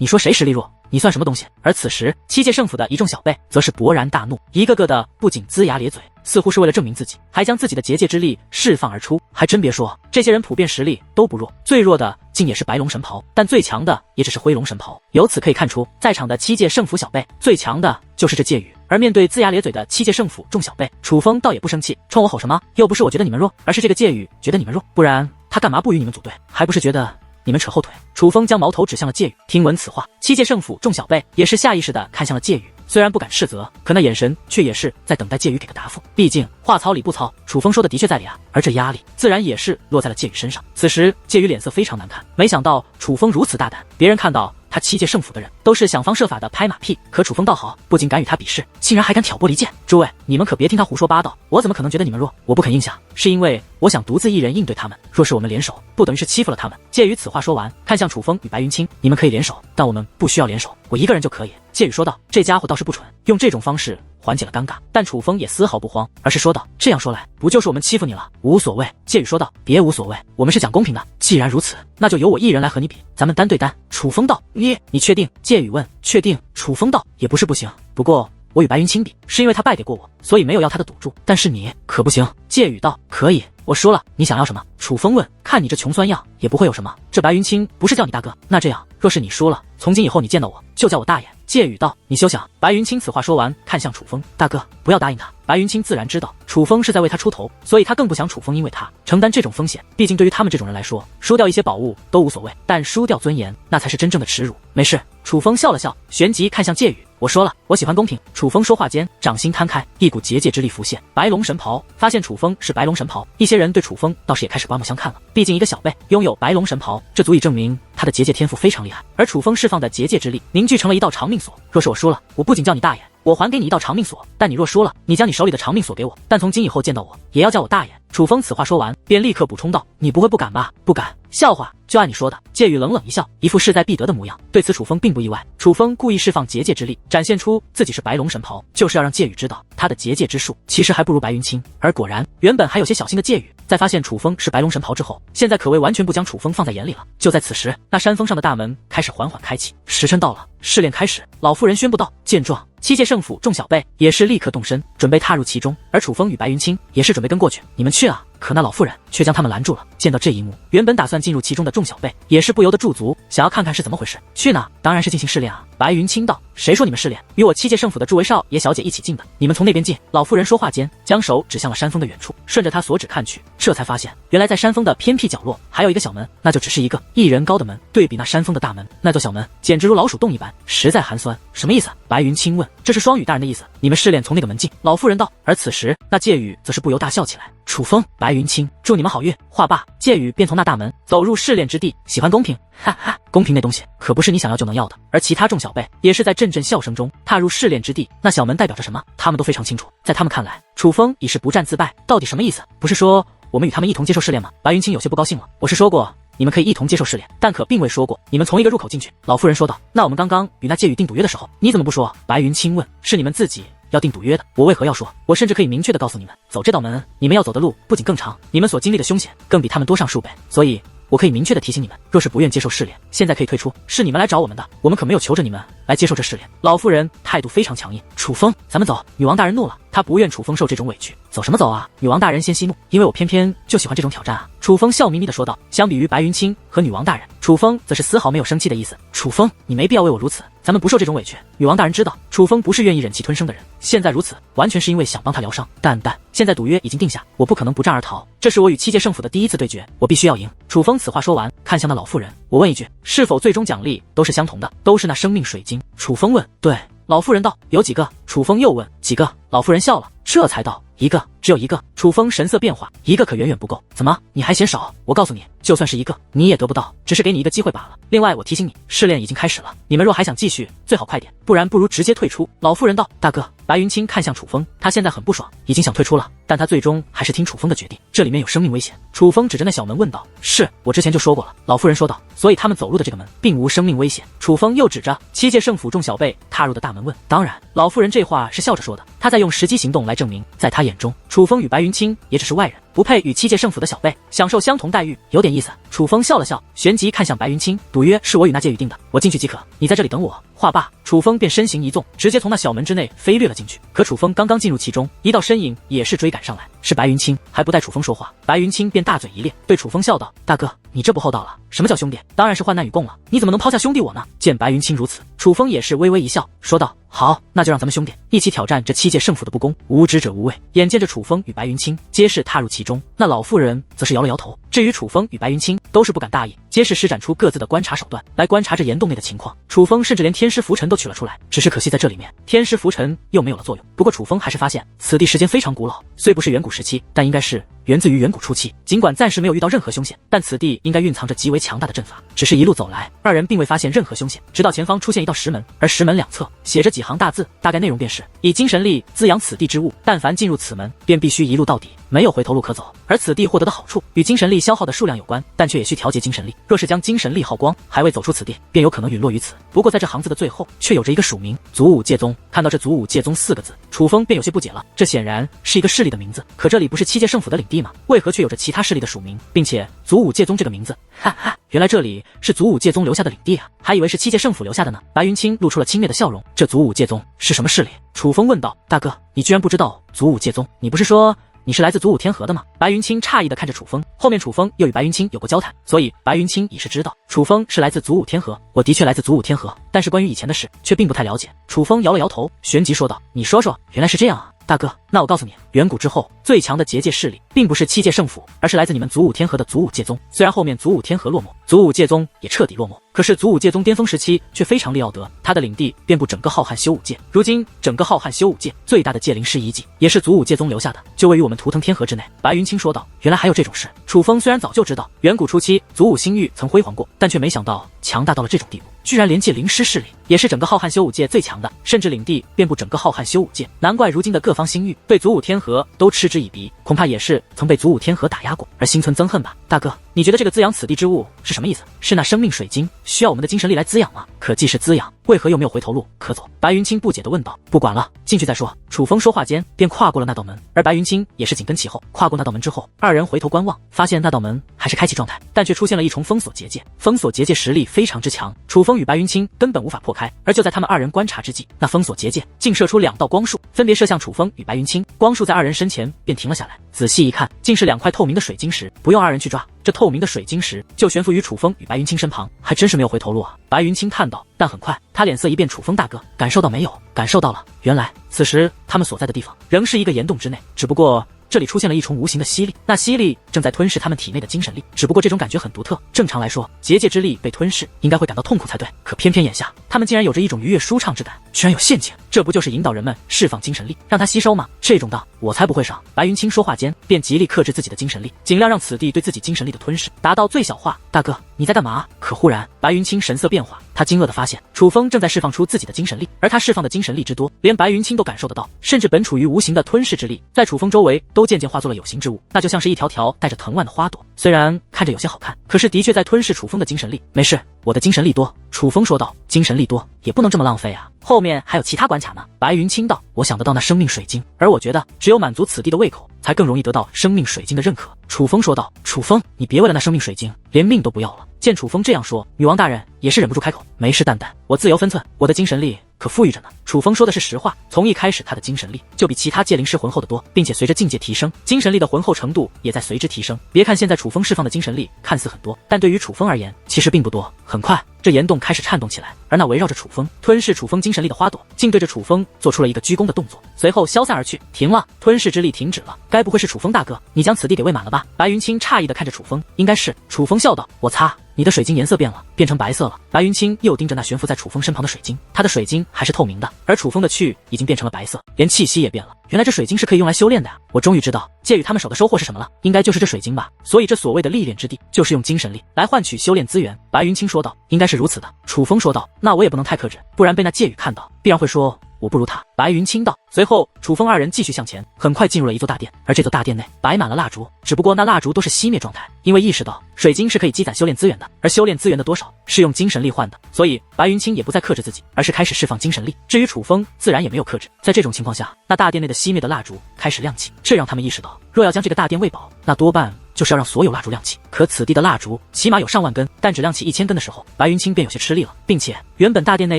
你说谁实力弱？你算什么东西？而此时七界圣府的一众小辈则是勃然大怒，一个个的不仅龇牙咧嘴，似乎是为了证明自己，还将自己的结界之力释放而出。还真别说，这些人普遍实力都不弱，最弱的竟也是白龙神袍，但最强的也只是灰龙神袍。由此可以看出，在场的七界圣府小辈最强的就是这界羽。而面对龇牙咧嘴的七界圣府众小辈，楚风倒也不生气，冲我吼什么？又不是我觉得你们弱，而是这个界羽觉得你们弱，不然他干嘛不与你们组队？还不是觉得你们扯后腿。楚风将矛头指向了界羽。听闻此话，七界圣府众小辈也是下意识地看向了界羽，虽然不敢斥责，可那眼神却也是在等待界羽给个答复。毕竟话糙理不糙，楚风说的的确在理啊，而这压力自然也是落在了界羽身上。此时界羽脸色非常难看，没想到楚风如此大胆，别人看到他七界圣府的人都是想方设法的拍马屁，可楚风倒好，不仅敢与他比试，竟然还敢挑拨离间。诸位，你们可别听他胡说八道，我怎么可能觉得你们弱？我不肯应降，是因为我想独自一人应对他们。若是我们联手，不等于是欺负了他们？介于此话说完，看向楚风与白云清，你们可以联手，但我们不需要联手，我一个人就可以。介羽说道。这家伙倒是不蠢，用这种方式缓解了尴尬，但楚风也丝毫不慌，而是说道，这样说来，不就是我们欺负你了？无所谓。介羽说道，别无所谓，我们是讲公平的，既然如此，那就由我一人来和你比，咱们单对单。楚风道，你确定？介羽问。确定。楚风道，也不是不行，不过我与白云清比，是因为他败给过我，所以没有要他的赌注，但是你可不行。介羽道，可以，我输了，你想要什么？楚风问。看你这穷酸样，也不会有什么。这白云清不是叫你大哥，那这样，若是你输了，从今以后你见到我就叫我大爷。介羽道，你休想。白云清此话说完，看向楚风，大哥，不要答应他。白云清自然知道楚风是在为他出头，所以他更不想楚风因为他承担这种风险。毕竟对于他们这种人来说，输掉一些宝物都无所谓，但输掉尊严，那才是真正的耻辱。没事。楚风笑了笑，旋即看向介羽，我说了，我喜欢公平。楚风说话间，掌心摊开，一股结界之力浮现。白龙神袍。发现楚风是白龙神袍，一些人对楚风倒是也开始刮目相看了。毕竟一个小辈拥有白龙神袍，这足以证明他的结界天赋非常厉害。而楚风释放的结界之力凝聚成了一道长命锁。若是我输了，我不仅叫你大爷，我还给你一道长命锁，但你若输了，你将你手里的长命锁给我，但从今以后见到我也要叫我大爷。楚风此话说完，便立刻补充道，你不会不敢吧？不敢。笑话，就按你说的。介羽冷冷一笑，一副势在必得的模样。对此楚风并不意外。楚风故意释放结界之力，展现出自己是白龙神袍，就是要让介羽知道他的结界之术其实还不如白云清。而果然，原本还有些小心的介羽，在发现楚风是白龙神袍之后，现在可谓完全不将楚风放在眼里了。就在此时，那山峰上的大门开始缓缓开启，时辰到了，试炼开始。老妇人宣布道。见状，七界圣府众小辈也是立刻动身，准备踏入其中，而楚风与白云清也是准备跟过去。你们去啊！可那老妇人却将他们拦住了。见到这一幕，原本打算进入其中的众小辈也是不由得驻足，想要看看是怎么回事。去哪？当然是进行试炼啊！白云清道，谁说你们试炼？与我七界圣府的诸位少爷小姐一起进的，你们从那边进。老妇人说话间，将手指向了山峰的远处，顺着他所指看去，这才发现原来在山峰的偏僻角落还有一个小门，那就只是一个1人高的门。对比那山峰的大门，那座小门简直如老鼠洞一般，实在寒酸。什么意思？白云清问。这是双羽大人的意思，你们试炼从那个门进。老妇人道。而此时那介羽则是不由大笑起来。楚风、白云清，祝你们好运。话罢，介羽便从那大门走入试炼之地。喜欢公平，哈哈，公平那东西可不是你想要就能要的。而其他众小辈也是在阵阵笑声中踏入试炼之地。那小门代表着什么，他们都非常清楚。在他们看来，楚风已是不战自败，到底什么意思？不是说我们与他们一同接受试炼吗？白云清有些不高兴了。我是说过你们可以一同接受试炼，但可并未说过你们从一个入口进去。老妇人说道。那我们刚刚与那介羽定赌约的时候，你怎么不说？白云清问。是你们自己要定赌约的，我为何要说？我甚至可以明确的告诉你们，走这道门，你们要走的路不仅更长，你们所经历的凶险更比他们多上数倍。所以我可以明确的提醒你们，若是不愿接受试炼，现在可以退出，是你们来找我们的，我们可没有求着你们来接受这试炼。老妇人态度非常强硬。楚风，咱们走。女王大人怒了，她不愿楚风受这种委屈。走什么走啊？女王大人先息怒，因为我偏偏就喜欢这种挑战啊。楚风笑眯眯的说道。相比于白云清和女王大人，楚风则是丝毫没有生气的意思。楚风，你没必要为我如此，咱们不受这种委屈。女王大人知道楚风不是愿意忍气吞声的人，现在如此完全是因为想帮他疗伤。但现在赌约已经定下，我不可能不战而逃，这是我与七界圣府的第一次对决，我必须要赢。楚风此话说完，看向那老妇人，我问一句，是否最终奖励都是相同的，都是那生命水晶？楚风问。对。老妇人道。有几个？楚风又问。几个？老妇人笑了，这才道。一个，只有一个。楚风神色变化，一个可远远不够。怎么？你还嫌少？我告诉你，就算是一个，你也得不到，只是给你一个机会罢了。另外，我提醒你，试炼已经开始了，你们若还想继续，最好快点，不然不如直接退出。老妇人道。大哥。白云清看向楚风，他现在很不爽，已经想退出了，但他最终还是听楚风的决定，这里面有生命危险。楚风指着那小门问道。是，我之前就说过了。老妇人说道。所以他们走入的这个门并无生命危险。楚风又指着七界圣府众小辈踏入的大门问。当然。老妇人这话是笑着说的，她在用实际行动来证明，在她眼中楚风与白云清也只是外人，不配与七界圣府的小辈享受相同待遇，有点意思。楚风笑了笑，旋即看向白云清，赌约是我与那界宇定的，我进去即可，你在这里等我。话罢，楚风便身形一纵，直接从那小门之内飞掠了进去。可楚风刚刚进入其中，一道身影也是追赶上来，是白云清。还不待楚风说话，白云清便大嘴一咧，对楚风笑道：“大哥，你这不厚道了。什么叫兄弟？当然是患难与共了。你怎么能抛下兄弟我呢？”见白云清如此，楚风也是微微一笑，说道：“好，那就让咱们兄弟一起挑战这七界圣府的不公。无知者无畏。”眼见着楚风与白云清皆是踏入其中，那老妇人则是摇了摇头。至于楚风与白云清，都是不敢大意，皆是施展出各自的观察手段来观察着岩洞内的情况。楚风甚至连天师浮尘都取了出来，只是可惜在这里面天师浮尘又没有了作用。不过楚风还是发现此地时间非常古老，虽不是远古时期，但应该是源自于远古初期。尽管暂时没有遇到任何凶险，但此地应该蕴藏着极为强大的阵法。只是一路走来，二人并未发现任何凶险，直到前方出现一道石门，而石门两侧写着几行大字，大概内容便是以精神力滋养此地之物，但凡进入此门，便必须一路到底，没有回头路可走。而此地获得的好处与精神力消耗的数量有关，但却也需调节精神力。若是将精神力耗光，还未走出此地，便有可能陨落于此。不过在这行字的最后，却有着一个署名：祖武戒宗。看到这祖武戒宗四个字，楚风便有些不解了。这显然是一个势力的名字，可这里不是七界圣府的领地吗？为何却有着其他势力的署名，并且祖武戒宗这个名字？哈哈，原来这里是祖武戒宗留下的领地啊，还以为是七界圣府留下的呢。白云清露出了轻蔑的笑容。这祖武戒宗是什么势力？楚风问道。大哥，你居然不知道祖武戒宗？你不是说你是来自祖武天河的吗？白云清诧异地看着楚风，后面楚风又与白云清有过交谈，所以白云清已是知道楚风是来自祖武天河。我的确来自祖武天河，但是关于以前的事却并不太了解。楚风摇了摇头，旋即说道：“你说说，原来是这样啊。大哥，那我告诉你，远古之后最强的结界势力，并不是七界圣府，而是来自你们祖武天河的祖武戒宗。虽然后面祖武天河落寞，祖武戒宗也彻底落寞，可是祖武戒宗巅峰时期却非常利奥德，他的领地遍布整个浩瀚修武界。如今整个浩瀚修武界最大的界灵师遗迹，也是祖武戒宗留下的，就位于我们图腾天河之内。”白云清说道：“原来还有这种事。”楚风虽然早就知道远古初期祖武星域曾辉煌过，但却没想到强大到了这种地步，居然连界灵师势力也是整个浩瀚修武界最强的，甚至领地遍布整个浩瀚修武界。难怪如今的各方星域对祖武天河都嗤之以鼻，恐怕也是曾被祖武天河打压过而心存憎恨吧。大哥，你觉得这个滋养此地之物是什么意思？是那生命水晶需要我们的精神力来滋养吗？可既是滋养，为何又没有回头路可走？白云清不解地问道。不管了，进去再说。楚风说话间便跨过了那道门，而白云清也是紧跟其后。跨过那道门之后，二人回头观望，发现那道门还是开启状态，但却出现了一重封锁结界。封锁结界实力非常之强，楚风与白云清根本无法破开。而就在他们二人观察之际，那封锁结界竟射出两道光束，分别射向楚风与白云清。光束在二人身前便停了下来，仔细一看，竟是两块透明的水晶石，不用二人去抓，这透明的水晶石就悬浮于楚风与白云清身旁，还真是没有回头路啊。白云清叹道。但很快他脸色一变，楚风大哥，感受到没有？感受到了。原来此时他们所在的地方仍是一个岩洞之内，只不过这里出现了一重无形的吸力，那吸力正在吞噬他们体内的精神力，只不过这种感觉很独特。正常来说，结界之力被吞噬应该会感到痛苦才对，可偏偏眼下他们竟然有着一种愉悦舒畅之感，居然有陷阱，这不就是引导人们释放精神力，让它吸收吗？这种道我才不会上。白云清说话间便极力克制自己的精神力，尽量让此地对自己精神力的吞噬达到最小化。大哥，你在干嘛？可忽然白云清神色变化，他惊愕地发现楚风正在释放出自己的精神力，而他释放的精神力之多，连白云清都感受得到，甚至本处于无形的吞噬之力在楚风周围都渐渐化作了有形之物，那就像是一条条带着藤蔓的花朵，虽然看着有些好看，可是的确在吞噬楚风的精神力。没事，我的精神力多。楚风说道。精神力多也不能这么浪费啊，后面还有其他关卡呢。白云清道。我想得到那生命水晶，而我觉得只有满足此地的胃口，才更容易得到生命水晶的认可。楚风说道。楚风，你别为了那生命水晶连命都不要了。见楚风这样说，女王大人也是忍不住开口。没事，蛋蛋，我自由分寸，我的精神力可富裕着呢。楚风说的是实话，从一开始他的精神力就比其他界灵师浑厚得多，并且随着境界提升，精神力的浑厚程度也在随之提升。别看现在楚风释放的精神力看似很多，但对于楚风而言其实并不多。很快这岩洞开始颤动起来，而那围绕着楚风吞噬楚风精神力的花朵竟对着楚风做出了一个鞠躬的动作，随后消散而去。停了，吞噬之力停止了，该不会是楚风大哥你将此地给喂满了吧？白云清诧异地看着楚风。应该是。楚风笑道。我擦，你的水晶颜色变了，变成白色了。白云清又盯着那悬浮在楚风身旁的水晶，他的水晶还是透明的，而楚风的躯已经变成了白色，连气息也变了。原来这水晶是可以用来修炼的呀！我终于知道介于他们手的收获是什么了，应该就是这水晶吧。所以这所谓的历练之地，就是用精神力来换取修炼资源。白云清说道。应该是如此的。楚风说道。那我也不能太克制，不然被那介宇看到，必然会说我不如他。白云清道。随后，楚风二人继续向前，很快进入了一座大殿，而这座大殿内摆满了蜡烛，只不过那蜡烛都是熄灭状态，因为意识到水晶是可以积攒修炼资源的，而修炼资源的多少是用精神力换的，所以白云清也不再克制自己，而是开始释放精神力。至于楚风，自然也没有克制。在这种情况下，那大殿内的熄灭的蜡烛开始亮起，这让他们意识到，若要将这个大殿喂饱，那多半就是要让所有蜡烛亮起。可此地的蜡烛起码有上万根，但只亮起1000根的时候，白云清便有些吃力了，并且原本大殿内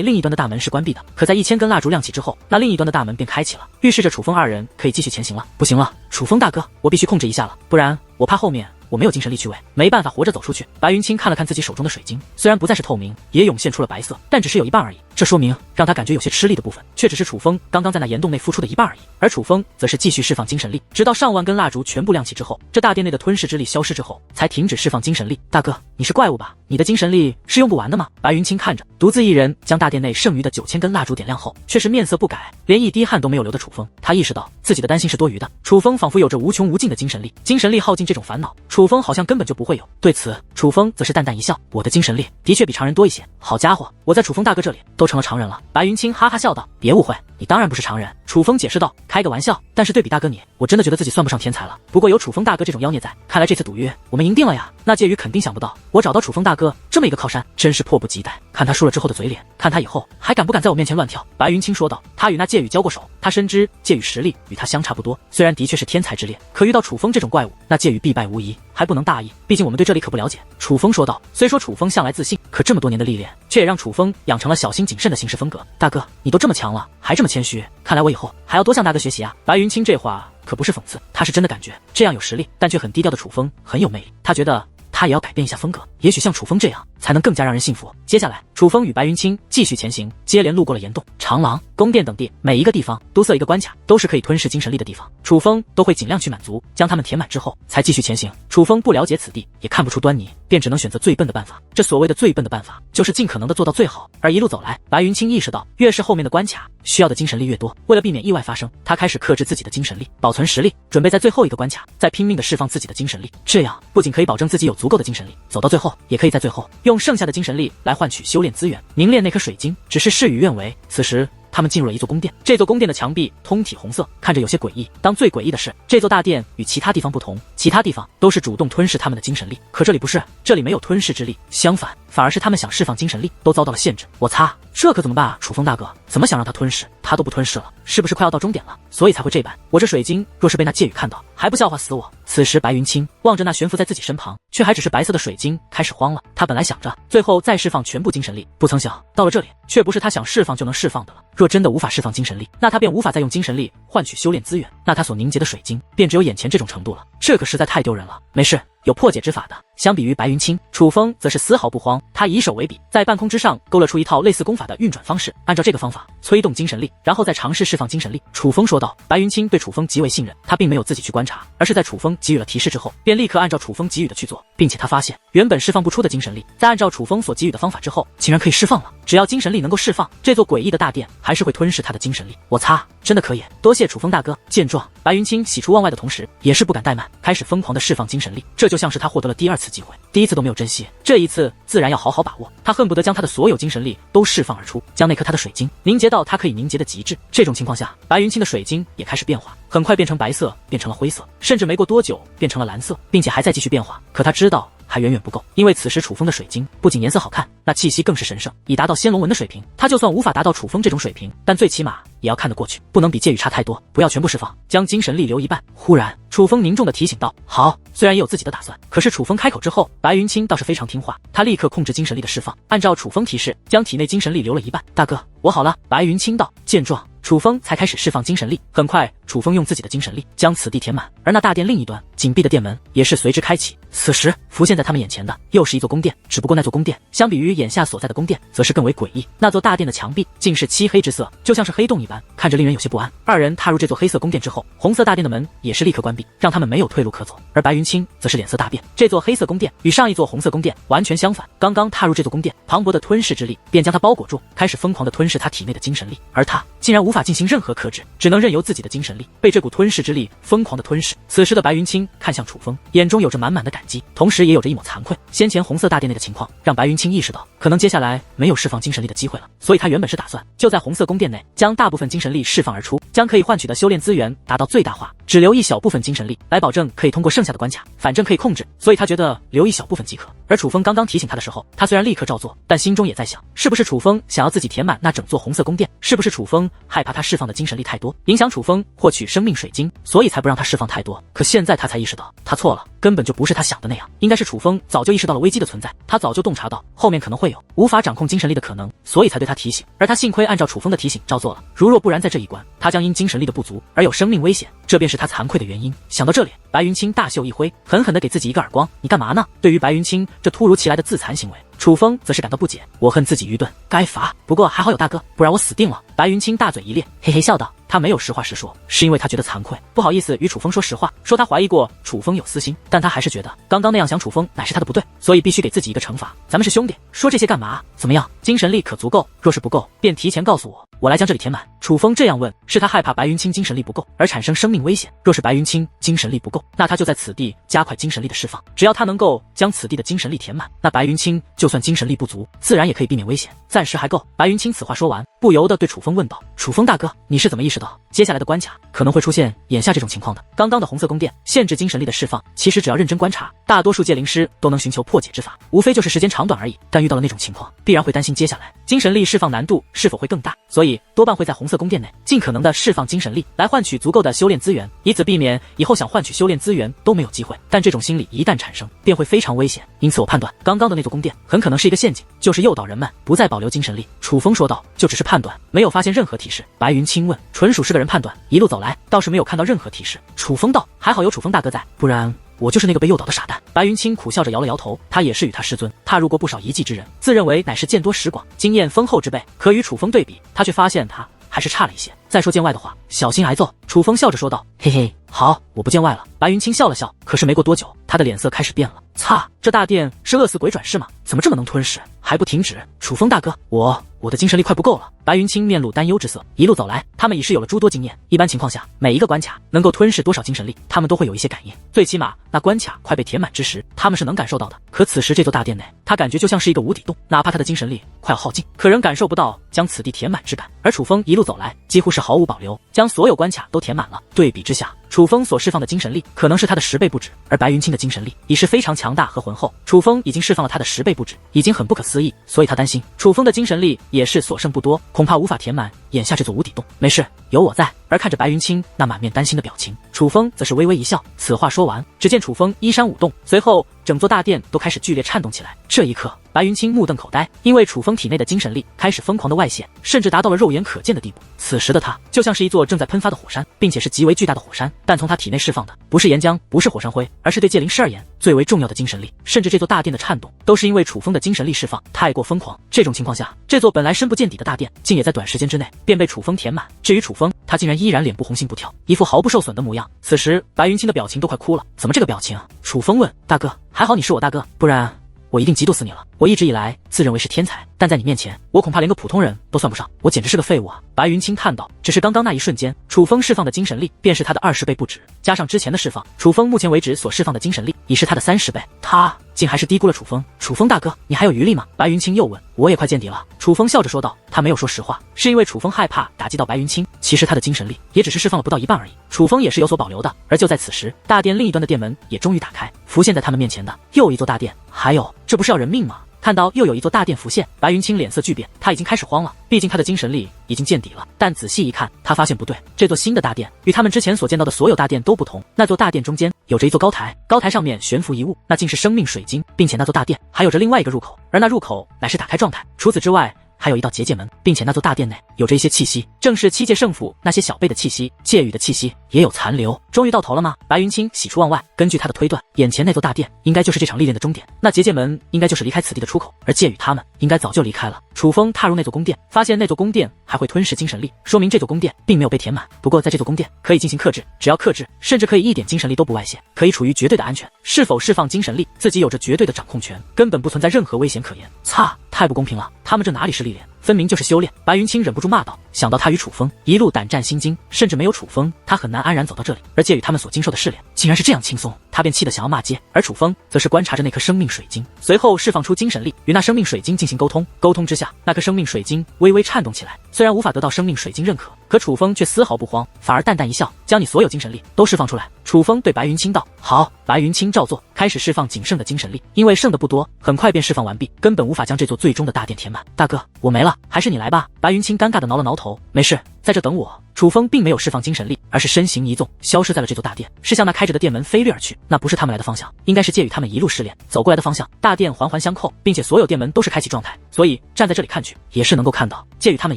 另一端的大门是关闭的，可在1000根蜡烛亮起之后，那另一端的大门便开启了，预示着楚风二人可以继续前行了。不行了，楚风大哥，我必须控制一下了，不然我怕后面我没有精神力去喂，没办法活着走出去。白云清看了看自己手中的水晶，虽然不再是透明，也涌现出了白色，但只是有一半而已。这说明让他感觉有些吃力的部分，却只是楚风刚刚在那岩洞内付出的一半而已。而楚风则是继续释放精神力，直到上万根蜡烛全部亮起之后，这大殿内的吞噬之力消失之后，才停止释放精神力。大哥，你是怪物吧？你的精神力是用不完的吗？白云清看着独自一人将大殿内剩余的9000根蜡烛点亮后，却是面色不改，连一滴汗都没有流的楚风，他意识到自己的担心是多余的。楚风仿佛有着无穷无尽的精神力，精神力耗尽这种烦恼，楚风好像根本就不会有。对此，楚风则是淡淡一笑，我的精神力的确比常人多一些。好家伙，我在楚风大哥这里都成了常人了。白云清哈哈笑道，别误会，你当然不是常人。楚风解释道，开个玩笑，但是对比大哥你，我真的觉得自己算不上天才了。不过有楚风大哥这种妖孽在，看来这次赌约我们赢定了呀。那介于肯定想不到，我找到楚风大哥这么一个靠山，真是迫不及待。看他输了之后的嘴脸，看他以后还敢不敢在我面前乱跳。白云清说道，他与那介宇交过手，他深知介宇实力与他相差不多，虽然的确是天才之列，可遇到楚风这种怪物，那介宇必败无疑，还不能大意，毕竟我们对这里可不了解。楚风说道，虽说楚风向来自信，可这么多年的历练，却也让楚风养成了小心谨慎的行事风格。大哥，你都这么强了，还这么谦虚，看来我以后还要多向大哥学习啊。白云清这话可不是讽刺，他是真的感觉这样有实力但却很低调的楚风很有魅力，他觉得他也要改变一下风格，也许像楚风这样才能更加让人信服。接下来，楚风与白云清继续前行，接连路过了岩洞、长廊、宫殿等地，每一个地方都设一个关卡，都是可以吞噬精神力的地方。楚风都会尽量去满足，将它们填满之后，才继续前行。楚风不了解此地，也看不出端倪，便只能选择最笨的办法。这所谓的最笨的办法，就是尽可能的做到最好。而一路走来，白云清意识到，越是后面的关卡，需要的精神力越多。为了避免意外发生，他开始克制自己的精神力，保存实力，准备在最后一个关卡再拼命的释放自己的精神力。这样不仅可以保证自己有足够的精神力，走到最后，也可以在最后用剩下的精神力来换取修炼资源，凝练那颗水晶。只是事与愿违，此时他们进入了一座宫殿，这座宫殿的墙壁通体红色，看着有些诡异。当最诡异的是，这座大殿与其他地方不同，其他地方都是主动吞噬他们的精神力，可这里不是，这里没有吞噬之力，相反，反而是他们想释放精神力都遭到了限制。我擦，这可怎么办啊？楚风大哥怎么想让他吞噬，他都不吞噬了，是不是快要到终点了？所以才会这般。我这水晶若是被那介宇看到，还不笑话死我？此时白云清望着那悬浮在自己身旁却还只是白色的水晶，开始慌了。他本来想着最后再释放全部精神力，不曾想到了这里，却不是他想释放就能释放的了。若真的无法释放精神力，那他便无法再用精神力换取修炼资源，那他所凝结的水晶便只有眼前这种程度了，这可实在太丢人了。没事，有破解之法的。相比于白云清，楚风则是丝毫不慌，他以手为笔，在半空之上勾勒出一套类似功法的运转方式，按照这个方法催动精神力，然后再尝试释放精神力。楚风说道。白云清对楚风极为信任，他并没有自己去观察，而是在楚风给予了提示之后，便立刻按照楚风给予的去做，并且他发现原本释放不出的精神力，在按照楚风所给予的方法之后，竟然可以释放了。只要精神力能够释放，这座诡异的大殿还是会吞噬他的精神力。我擦，真的可以，多谢楚风大哥。见状，白云清喜出望外的同时，也是不敢怠慢，开始疯狂的释放精神力。这就像是他获得了第二次机会，第一次都没有珍惜，这一次自然要好好把握。他恨不得将他的所有精神力都释放而出，将那颗他的水晶凝结到他可以凝结的极致。这种情况下，白云清的水晶也开始变化，很快变成白色，变成了灰色，甚至没过多久变成了蓝色，并且还在继续变化。可他知道还远远不够，因为此时楚风的水晶不仅颜色好看，那气息更是神圣，已达到仙龙纹的水平。他就算无法达到楚风这种水平，但最起码也要看得过去，不能比介宇差太多。不要全部释放，将精神力留一半。忽然，楚风凝重地提醒道：“好。”虽然也有自己的打算，可是楚风开口之后，白云清倒是非常听话，他立刻控制精神力的释放，按照楚风提示，将体内精神力留了一半。大哥，我好了。白云清道。见状，楚风才开始释放精神力。很快，楚风用自己的精神力将此地填满，而那大殿另一端紧闭的殿门也是随之开启。此时浮现在他们眼前的又是一座宫殿，只不过那座宫殿相比于眼下所在的宫殿，则是更为诡异。那座大殿的墙壁竟是漆黑之色，就像是黑洞一般，看着令人有些不安。二人踏入这座黑色宫殿之后，红色大殿的门也是立刻关闭，让他们没有退路可走。而白云清则是脸色大变，这座黑色宫殿与上一座红色宫殿完全相反，刚刚踏入这座宫殿，磅礴的吞噬之力便将他包裹住，开始疯狂地吞噬他体内的精神力，而他竟然无法进行任何克制，只能任由自己的精神力被这股吞噬之力疯狂的吞噬。此时的白云清看向楚风，眼中有着满满的感激，同时也有着一抹惭愧。先前红色大殿内的情况让白云清意识到，可能接下来没有释放精神力的机会了，所以他原本是打算就在红色宫殿内将大部分精神力释放而出，将可以换取的修炼资源达到最大化，只留一小部分精神力来保证可以通过剩下的关卡，反正可以控制，所以他觉得留一小部分即可。而楚风刚刚提醒他的时候，他虽然立刻照做，但心中也在想，是不是楚风想要自己填满那整座红色宫殿？是不是楚风害怕他释放的精神力太多，影响楚风获取生命水晶，所以才不让他释放太多？可现在他才意识到，他错了，根本就不是他想的那样，应该是楚风早就意识到了危机的存在，他早就洞察到后面可能会有无法掌控精神力的可能，所以才对他提醒。而他幸亏按照楚风的提醒照做了，如若不然在这一关，他将因精神力的不足而有生命危险，这便是他惭愧的原因。想到这里，白云清大袖一挥，狠狠地给自己一个耳光。你干嘛呢？对于白云清这突如其来的自残行为，楚风则是感到不解，我恨自己愚钝，该罚。不过还好有大哥，不然我死定了。白云清大嘴一咧，嘿嘿笑道。他没有实话实说，是因为他觉得惭愧，不好意思与楚风说实话，说他怀疑过楚风有私心，但他还是觉得刚刚那样想楚风乃是他的不对，所以必须给自己一个惩罚。咱们是兄弟，说这些干嘛？怎么样，精神力可足够？若是不够，便提前告诉我，我来将这里填满。楚风这样问，是他害怕白云清精神力不够而产生生命危险。若是白云清精神力不够，那他就在此地加快精神力的释放，只要他能够将此地的精神力填满，那白云清就算精神力不足，自然也可以避免危险，暂时还够。白云清此话说完，不由得对楚风问道：楚风大哥，你是怎么意识到接下来的关卡可能会出现眼下这种情况的？刚刚的红色宫殿限制精神力的释放，其实只要认真观察，大多数界灵师都能寻求破解之法，无非就是时间长短而已。但遇到了那种情况，必然会担心接下来精神力释放难度是否会更大，所以多半会在红色宫殿内尽可能的释放精神力来换取足够的修炼资源，以此避免以后想换取修炼资源都没有机会。但这种心理一旦产生，便会非常危险。因此我判断刚刚的那座宫殿很可能是一个陷阱，就是诱导人们不再保留精神力。楚风说道，就只是判断，没有发现任何提示。白云清问，纯属是个人判断，一路走来倒是没有看到任何提示。楚风道，还好有楚风大哥在，不然我就是那个被诱导的傻蛋。白云清苦笑着摇了摇头，他也是与他师尊踏入过不少遗迹之人，自认为乃是见多识广、经验丰厚之辈，可与楚风对比，他却发现他还是差了一些。再说见外的话，小心挨揍。楚风笑着说道，嘿嘿，好，我不见外了。白云清笑了笑，可是没过多久，他的脸色开始变了。擦，这大殿是饿死鬼转世吗？怎么这么能吞噬，还不停止？楚风大哥，我的精神力快不够了。白云清面露担忧之色。一路走来，他们已是有了诸多经验，一般情况下，每一个关卡能够吞噬多少精神力，他们都会有一些感应，最起码那关卡快被填满之时，他们是能感受到的。可此时这座大殿内，他感觉就像是一个无底洞，哪怕他的精神力快要耗尽，可仍感受不到将此地填满之感。而楚风一路走来，几乎是毫无保留，将所有关卡都填满了。对比之下，楚风所释放的精神力可能是他的10倍不止，而白云清的精神力已是非常强大和浑厚。楚风已经释放了他的10倍不止，已经很不可思议，所以他担心楚风的精神力也是所剩不多，恐怕无法填满眼下这座无底洞。没事，有我在。而看着白云清那满面担心的表情，楚风则是微微一笑。此话说完，只见楚风衣衫舞动，随后整座大殿都开始剧烈颤动起来。这一刻，白云清目瞪口呆，因为楚风体内的精神力开始疯狂的外泄，甚至达到了肉眼可见的地步。此时的他就像是一座正在喷发的火山，并且是极为巨大的火山，但从他体内释放的不是岩浆，不是火山灰，而是对界灵师而言最为重要的精神力。甚至这座大殿的颤动都是因为楚风的精神力释放太过疯狂。这种情况下，这座本来深不见底的大殿竟也在短时间之内便被楚风填满。至于楚风，他竟然依然脸部红心不跳，一副毫不受损的模样。此时白云清的表情都快哭了。怎么这个表情？楚风问。大哥，还好你是我大哥，不然我一定嫉妒死你了。我一直以来自认为是天才，但在你面前，我恐怕连个普通人都算不上，我简直是个废物啊！白云清叹道。只是刚刚那一瞬间，楚风释放的精神力便是他的20倍不止，加上之前的释放，楚风目前为止所释放的精神力已是他的30倍。他竟还是低估了楚风。楚风大哥，你还有余力吗？白云清又问。我也快见底了。楚风笑着说道。他没有说实话，是因为楚风害怕打击到白云清，其实他的精神力也只是释放了不到一半而已。楚风也是有所保留的。而就在此时，大殿另一端的殿门也终于打开，浮现在他们面前的又一座大殿。还有，这不是要人命吗？看到又有一座大殿浮现，白云清脸色巨变，他已经开始慌了，毕竟他的精神力已经见底了。但仔细一看，他发现不对，这座新的大殿与他们之前所见到的所有大殿都不同。那座大殿中间有着一座高台，高台上面悬浮一物，那竟是生命水晶，并且那座大殿还有着另外一个入口，而那入口乃是打开状态。除此之外，还有一道结界门，并且那座大殿内有着一些气息，正是七界圣府那些小辈的气息，界域的气息也有残留。终于到头了吗？白云清喜出望外，根据他的推断，眼前那座大殿应该就是这场历练的终点，那结界门应该就是离开此地的出口，而界域他们应该早就离开了。楚风踏入那座宫殿，发现那座宫殿还会吞噬精神力，说明这座宫殿并没有被填满。不过在这座宫殿可以进行克制，只要克制，甚至可以一点精神力都不外泄，可以处于绝对的安全。是否释放精神力，自己有着绝对的掌控权，根本不存在任何危险可言。擦，太不公平了，他们这哪里是历练，分明就是修炼。白云清忍不住骂道。想到他与楚风一路胆战心惊，甚至没有楚风，他很难安然走到这里。而介于他们所经受的试炼，竟然是这样轻松，他便气得想要骂街。而楚风则是观察着那颗生命水晶，随后释放出精神力，与那生命水晶进行沟通。沟通之下，那颗生命水晶微微颤动起来。虽然无法得到生命水晶认可，可楚风却丝毫不慌，反而淡淡一笑，将你所有精神力都释放出来。楚风对白云清道：好。白云清照做，开始释放仅剩的精神力，因为剩的不多，很快便释放完毕，根本无法将这座最终的大殿填满。大哥，我没了，还是你来吧。白云清尴尬地挠了挠头，没事，在这等我。楚风并没有释放精神力，而是身形一纵，消失在了这座大殿，是向那开着的殿门飞掠而去。那不是他们来的方向，应该是介于他们一路试炼走过来的方向。大殿环环相扣，并且所有殿门都是开启状态，所以站在这里看去，也是能够看到介于他们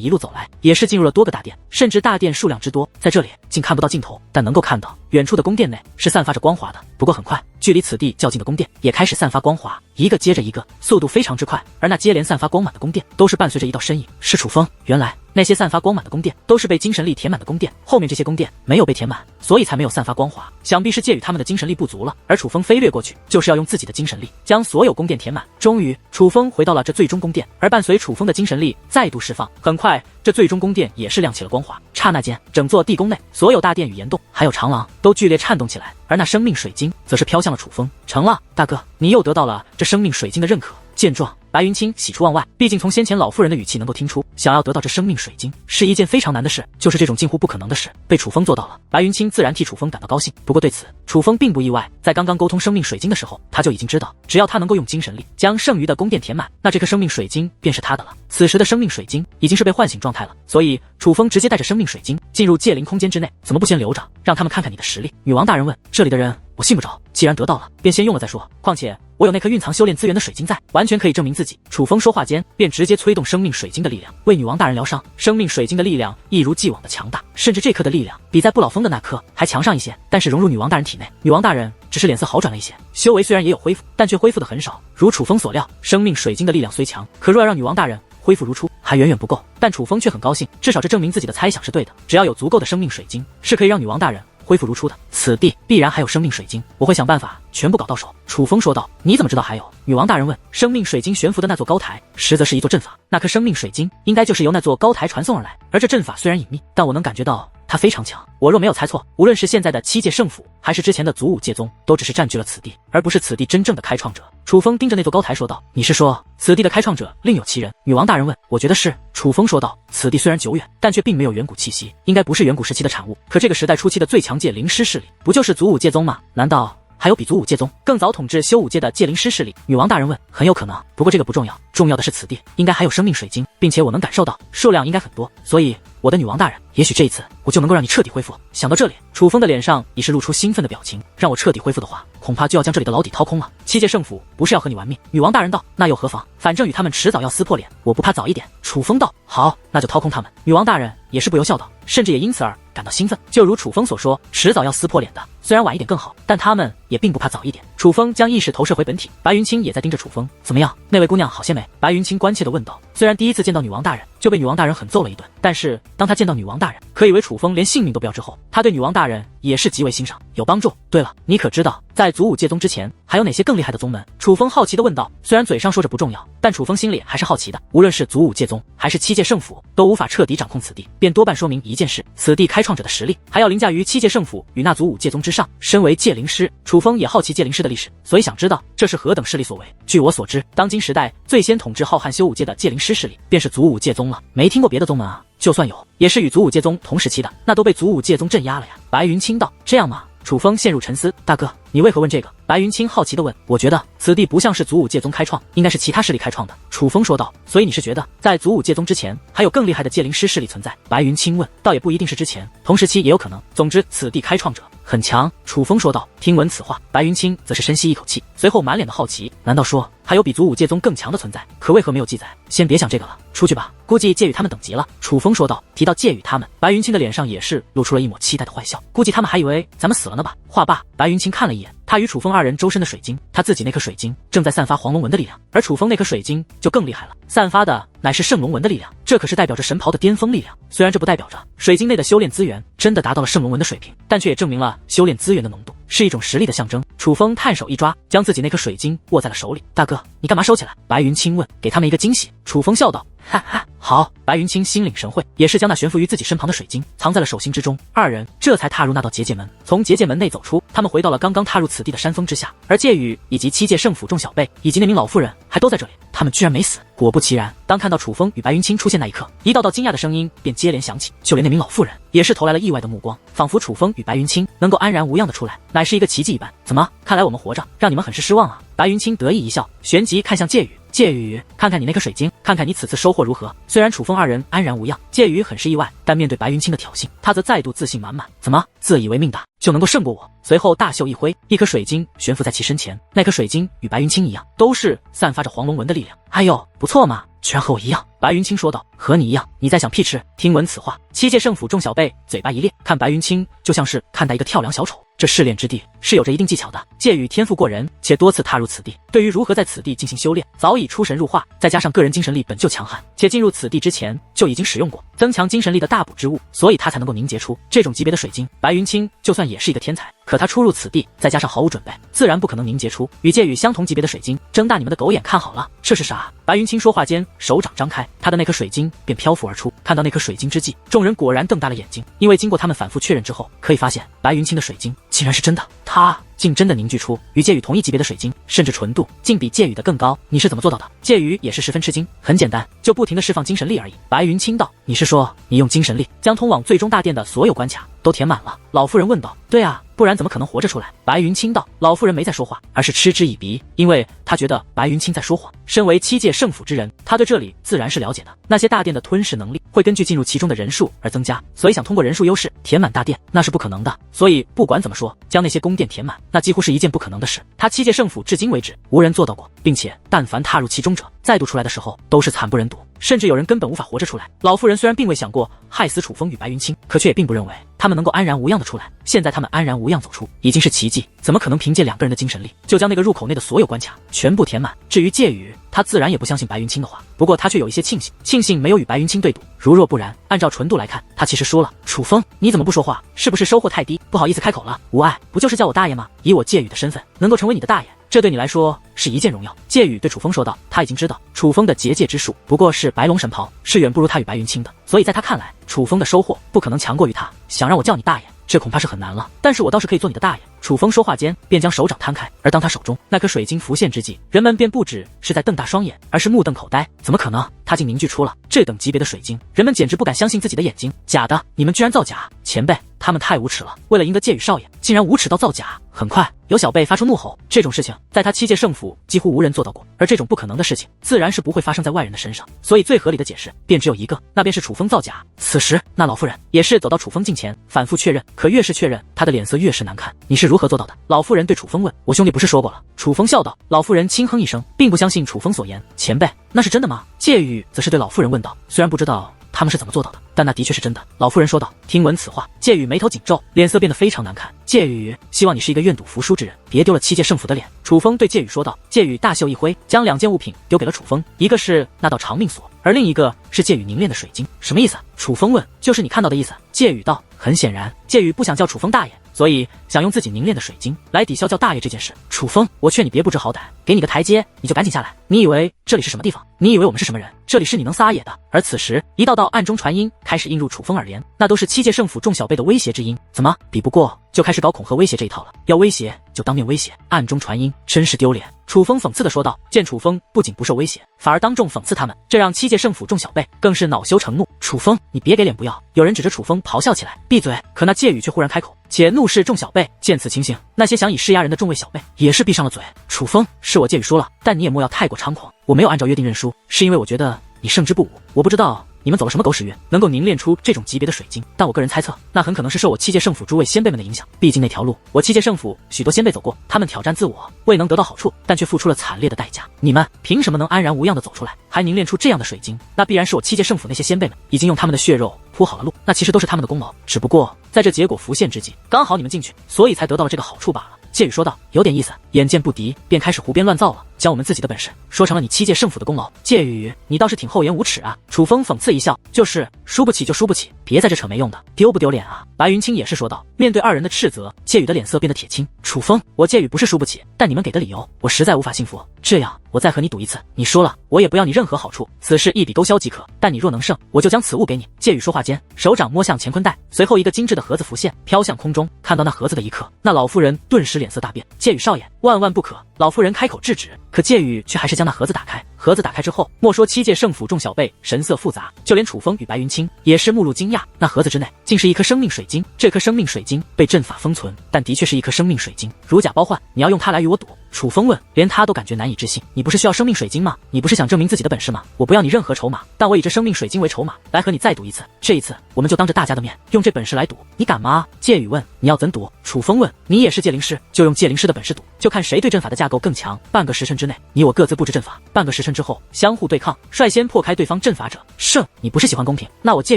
一路走来，也是进入了多个大殿，甚至大殿数量之多，在这里竟看不到尽头，但能够看到远处的宫殿内是散发着光华的。不过很快，距离此地较近的宫殿也开始散发光华，一个接着一个，速度非常之快。而那接连散发光满的宫殿，都是伴随着一道身影，是楚风。原来那些散发光满的宫殿都是被精神力填满的宫殿，后面这些宫殿没有被填满，所以才没有散发光华。想必是介于他们的精神力不足了，而楚风飞掠过去，就是要用自己的精神力将所有宫殿填满。终于，楚风回到了这最终宫殿，而伴随楚风的精神力再度释放，很快这最终宫殿也是亮起了光华。刹那间，整座地宫内所有大殿与岩洞还有长廊都剧烈颤动起来，而那生命水晶则是飘向了楚风。成了，大哥，你又得到了这生命水晶的认可。见状，白云清喜出望外，毕竟从先前老妇人的语气能够听出，想要得到这生命水晶是一件非常难的事，就是这种近乎不可能的事，被楚风做到了。白云清自然替楚风感到高兴，不过对此楚风并不意外，在刚刚沟通生命水晶的时候，他就已经知道，只要他能够用精神力将剩余的宫殿填满，那这颗生命水晶便是他的了。此时的生命水晶已经是被唤醒状态了，所以楚风直接带着生命水晶进入界灵空间之内，怎么不先留着，让他们看看你的实力？女王大人问。这里的人我信不着，既然得到了，便先用了再说。况且我有那颗蕴藏修炼资源的水晶在，完全可以证明自己。楚风说话间，便直接催动生命水晶的力量，为女王大人疗伤。生命水晶的力量一如既往的强大，甚至这颗的力量比在不老峰的那颗还强上一些。但是融入女王大人体内，女王大人只是脸色好转了一些，修为虽然也有恢复，但却恢复的很少。如楚风所料，生命水晶的力量虽强，可若要让女王大人恢复如初，还远远不够。但楚风却很高兴，至少这证明自己的猜想是对的，只要有足够的生命水晶，是可以让女王大人恢复如初的。此地必然还有生命水晶，我会想办法全部搞到手。楚风说道。你怎么知道还有？女王大人问。生命水晶悬浮的那座高台，实则是一座阵法，那颗生命水晶应该就是由那座高台传送而来。而这阵法虽然隐秘，但我能感觉到它非常强。我若没有猜错，无论是现在的七界圣府，还是之前的祖武界宗，都只是占据了此地，而不是此地真正的开创者。楚风盯着那座高台说道。你是说此地的开创者另有其人？女王大人问。我觉得是。楚风说道。此地虽然久远，但却并没有远古气息，应该不是远古时期的产物。可这个时代初期的最强界灵师势力，不就是祖武界宗吗？难道还有比祖武界宗更早统治修武界的界灵师势力？女王大人问。很有可能，不过这个不重要，重要的是此地应该还有生命水晶，并且我能感受到数量应该很多，所以我的女王大人，也许这一次我就能够让你彻底恢复。想到这里，楚风的脸上已是露出兴奋的表情。让我彻底恢复的话，恐怕就要将这里的牢底掏空了。七界圣府不是要和你玩命？女王大人道。那又何妨？反正与他们迟早要撕破脸，我不怕早一点。楚风道。好，那就掏空他们。女王大人也是不由笑道，甚至也因此而感到兴奋。就如楚风所说，迟早要撕破脸的，虽然晚一点更好，但他们也并不怕早一点。楚风将意识投射回本体，白云清也在盯着楚风。怎么样，那位姑娘好些没？白云清关切地问道。虽然第一次见到女王大人就被女王大人狠揍了一顿，但是当他见到女王大人可以为楚风连性命都不要之后，他对女王大人也是极为欣赏，有帮助。对了，你可知道在祖武界宗之前还有哪些更厉害的宗门？楚风好奇地问道。虽然嘴上说着不重要，但楚风心里还是好奇的。无论是祖武界宗还是七界圣府，都无法彻底掌控此地，便多半说明一件事：此地开创者的实力还要凌驾于七界圣府与那祖武界宗之上。身为界灵师，楚风也好奇界灵师的历史，所以想知道这是何等势力所为。据我所知，当今时代最先统治浩瀚修武界的界灵师势力便是祖武界宗了，没听过别的宗门啊，就算有，也是与祖武界宗同时期的，那都被祖武界宗镇压了呀。白云清道。这样吗？楚风陷入沉思。大哥，你为何问这个？白云清好奇地问。我觉得此地不像是祖武界宗开创，应该是其他势力开创的。楚风说道。所以你是觉得在祖武界宗之前还有更厉害的界灵师势力存在？白云清问。倒也不一定是之前，同时期也有可能。总之此地开创者很强。楚风说道。听闻此话，白云清则是深吸一口气，随后满脸的好奇。难道说还有比祖武界宗更强的存在？可为何没有记载？先别想这个了，出去吧，估计介于他们等级了。楚风说道。提到介于他们，白云清的脸上也是露出了一抹期待的坏笑，估计他们还以为咱们死了呢吧。话罢，白云清看了一眼他与楚风二人周身的水晶，他自己那颗水晶正在散发黄龙纹的力量，而楚风那颗水晶就更厉害了，散发的乃是圣龙纹的力量，这可是代表着神袍的巅峰力量。虽然这不代表着水晶内的修炼资源真的达到了圣龙纹的水平，但却也证明了修炼资源的浓度是一种实力的象征。楚风探手一抓，将自己那颗水晶握在了手里。大哥，你干嘛收起来？白云清问。给他们一个惊喜。楚风笑道。哈哈，好，白云清心领神会，也是将那悬浮于自己身旁的水晶藏在了手心之中。二人这才踏入那道结界门，从结界门内走出，他们回到了刚刚踏入此地的山峰之下，而介宇以及七界圣府众小辈以及那名老妇人还都在这里，他们居然没死。果不其然，当看到楚风与白云清出现那一刻，一道道惊讶的声音便接连响起，就连那名老妇人也是投来了意外的目光，仿佛楚风与白云清能够安然无恙的出来，乃是一个奇迹一般。怎么，看来我们活着让你们很是失望啊？白云清得意一笑，旋即看向介宇。介宇，看看你那颗水晶，看看你此次收获如何？虽然楚风二人安然无恙，介宇很是意外，但面对白云清的挑衅，他则再度自信满满。怎么，自以为命大就能够胜过我？随后大袖一挥，一颗水晶悬浮在其身前。那颗水晶与白云清一样，都是散发着黄龙纹的力量。哎呦，不错嘛，居然和我一样。白云清说道：“和你一样？你在想屁吃？”听闻此话，七界圣府众小辈嘴巴一咧，看白云清就像是看待一个跳梁小丑。这试炼之地是有着一定技巧的，介宇天赋过人，且多次踏入此地，对于如何在此地进行修炼，早已出神入化。再加上个人精神力本就强悍，且进入此地之前就已经使用过增强精神力的大补之物，所以他才能够凝结出这种级别的水晶。白云清就算也是一个天才，可他初入此地，再加上毫无准备，自然不可能凝结出与介宇相同级别的水晶。睁大你们的狗眼看好了，这是啥？白云清说话间，手掌张开，他的那颗水晶便漂浮而出。看到那颗水晶之际，众人果然瞪大了眼睛，因为经过他们反复确认之后，可以发现白云清的水晶竟然是真的，他竟真的凝聚出与介宇同一级别的水晶，甚至纯度竟比介宇的更高。你是怎么做到的？介宇也是十分吃惊。很简单，就不停的释放精神力而已。白云清道：“你是说你用精神力将通往最终大殿的所有关卡都填满了？”老妇人问道：“对啊，不然怎么可能活着出来？”白云清道。老妇人没再说话，而是嗤之以鼻，因为她觉得白云清在说谎。身为七界圣府之人，他对这里自然是了解的。那些大殿的吞噬能力会根据进入其中的人数而增加，所以想通过人数优势填满大殿那是不可能的。所以不管怎么说，将那些宫殿填满，那几乎是一件不可能的事。他七界圣府至今为止无人做到过，并且但凡踏入其中者，再度出来的时候都是惨不忍睹，甚至有人根本无法活着出来。老妇人虽然并未想过害死楚风与白云清，可却也并不认为他们能够安然无恙的出来。现在他们安然无恙走出，已经是奇迹，怎么可能凭借两个人的精神力就将那个入口内的所有关卡全部填满？至于介宇，他自然也不相信白云清的话，不过他却有一些庆幸没有与白云清对赌。如若不然，按照纯度来看，他其实输了。楚风，你怎么不说话？是不是收获太低，不好意思开口了？无碍，不就是叫我大爷吗？以我介宇的身份，能够成为你的大爷，这对你来说是一件荣耀。介宇对楚风说道，他已经知道楚风的结界之术不过是白龙神袍，是远不如他与白云清的，所以在他看来，楚风的收获不可能强过于他。想让我叫你大爷，这恐怕是很难了，但是我倒是可以做你的大爷。楚风说话间便将手掌摊开，而当他手中那颗水晶浮现之际，人们便不只是在瞪大双眼，而是目瞪口呆。怎么可能？他竟凝聚出了这等级别的水晶，人们简直不敢相信自己的眼睛。假的，你们居然造假！前辈，他们太无耻了，为了赢得介宇少爷，竟然无耻到造假。很快有小辈发出怒吼，这种事情在他七界圣府几乎无人做到过，而这种不可能的事情自然是不会发生在外人的身上，所以最合理的解释便只有一个，那便是楚风造假。此时那老妇人也是走到楚风近前，反复确认，可越是确认，他的脸色越是难看。你是如何做到的？老妇人对楚风问。我兄弟不是说过了？楚风笑道。老妇人轻哼一声，并不相信楚风所言。前辈，那是真的吗？介宇则是对老妇人问道。虽然不知道他们是怎么做到的，但那的确是真的。老妇人说道。听闻此话，介宇眉头紧皱，脸色变得非常难看。介宇，希望你是一个愿赌服输之人，别丢了七界圣府的脸。楚风对介宇说道。介宇大袖一挥，将两件物品丢给了楚风，一个是那道长命锁，而另一个是介宇凝练的水晶。什么意思？楚风问。就是你看到的意思。介宇道。很显然，介宇不想叫楚风大爷，所以想用自己凝练的水晶来抵消叫大爷这件事。楚风，我劝你别不知好歹，给你个台阶，你就赶紧下来。你以为这里是什么地方？你以为我们是什么人？这里是你能撒野的。而此时，一道道暗中传音开始映入楚风耳帘，那都是七界圣府众小辈的威胁之音。怎么比不过就开始搞恐吓威胁这一套了？要威胁就当面威胁，暗中传音真是丢脸。楚风讽刺地说道。见楚风不仅不受威胁，反而当众讽刺他们，这让七界圣府众小辈更是恼羞成怒。楚风，你别给脸不要！有人指着楚风咆哮起来。闭嘴！可那介宇却忽然开口，且怒视众小辈。见此情形，那些想以势压人的众位小辈也是闭上了嘴。楚风，是我介宇输了，但你也莫要太过猖狂。我没有按照约定认输，是因为我觉得你胜之不武。我不知道你们走了什么狗屎运，能够凝练出这种级别的水晶，但我个人猜测，那很可能是受我七界圣府诸位先辈们的影响。毕竟那条路，我七界圣府许多先辈走过，他们挑战自我，未能得到好处，但却付出了惨烈的代价。你们凭什么能安然无恙的走出来，还凝练出这样的水晶？那必然是我七界圣府那些先辈们已经用他们的血肉铺好了路，那其实都是他们的功劳，只不过在这结果浮现之际，刚好你们进去，所以才得到了这个好处罢了。介宇说道。有点意思。眼见不敌，便开始胡编乱造了。将我们自己的本事说成了你七界圣府的功劳。介宇，你倒是挺厚颜无耻啊！楚风讽刺一笑，就是输不起就输不起，别在这扯没用的，丢不丢脸啊？白云清也是说道。面对二人的斥责，介宇的脸色变得铁青。楚风，我介宇不是输不起，但你们给的理由我实在无法信服。这样，我再和你赌一次，你输了，我也不要你任何好处，此事一笔勾销即可。但你若能胜，我就将此物给你。介宇说话间，手掌摸向乾坤袋，随后一个精致的盒子浮现，飘向空中。看到那盒子的一刻，那老妇人顿时脸色大变。介宇少爷，万万不可！老妇人开口制止，可介宇却还是将那盒子打开。盒子打开之后，莫说七界圣府众小辈神色复杂，就连楚风与白云清也是目露惊讶。那盒子之内竟是一颗生命水晶，这颗生命水晶被阵法封存，但的确是一颗生命水晶，如假包换。你要用它来与我赌？楚风问，连他都感觉难以置信。你不是需要生命水晶吗？你不是想证明自己的本事吗？我不要你任何筹码，但我以这生命水晶为筹码，来和你再赌一次。这一次，我们就当着大家的面，用这本事来赌，你敢吗？介宇问，你要怎赌？楚风问，你也是界灵师，就用界灵师的本事赌，就看谁对阵法的架构更强。半个时辰之内，你我各自布置阵法，半个时辰之后相互对抗，率先破开对方阵法者胜。你不是喜欢公平？那我介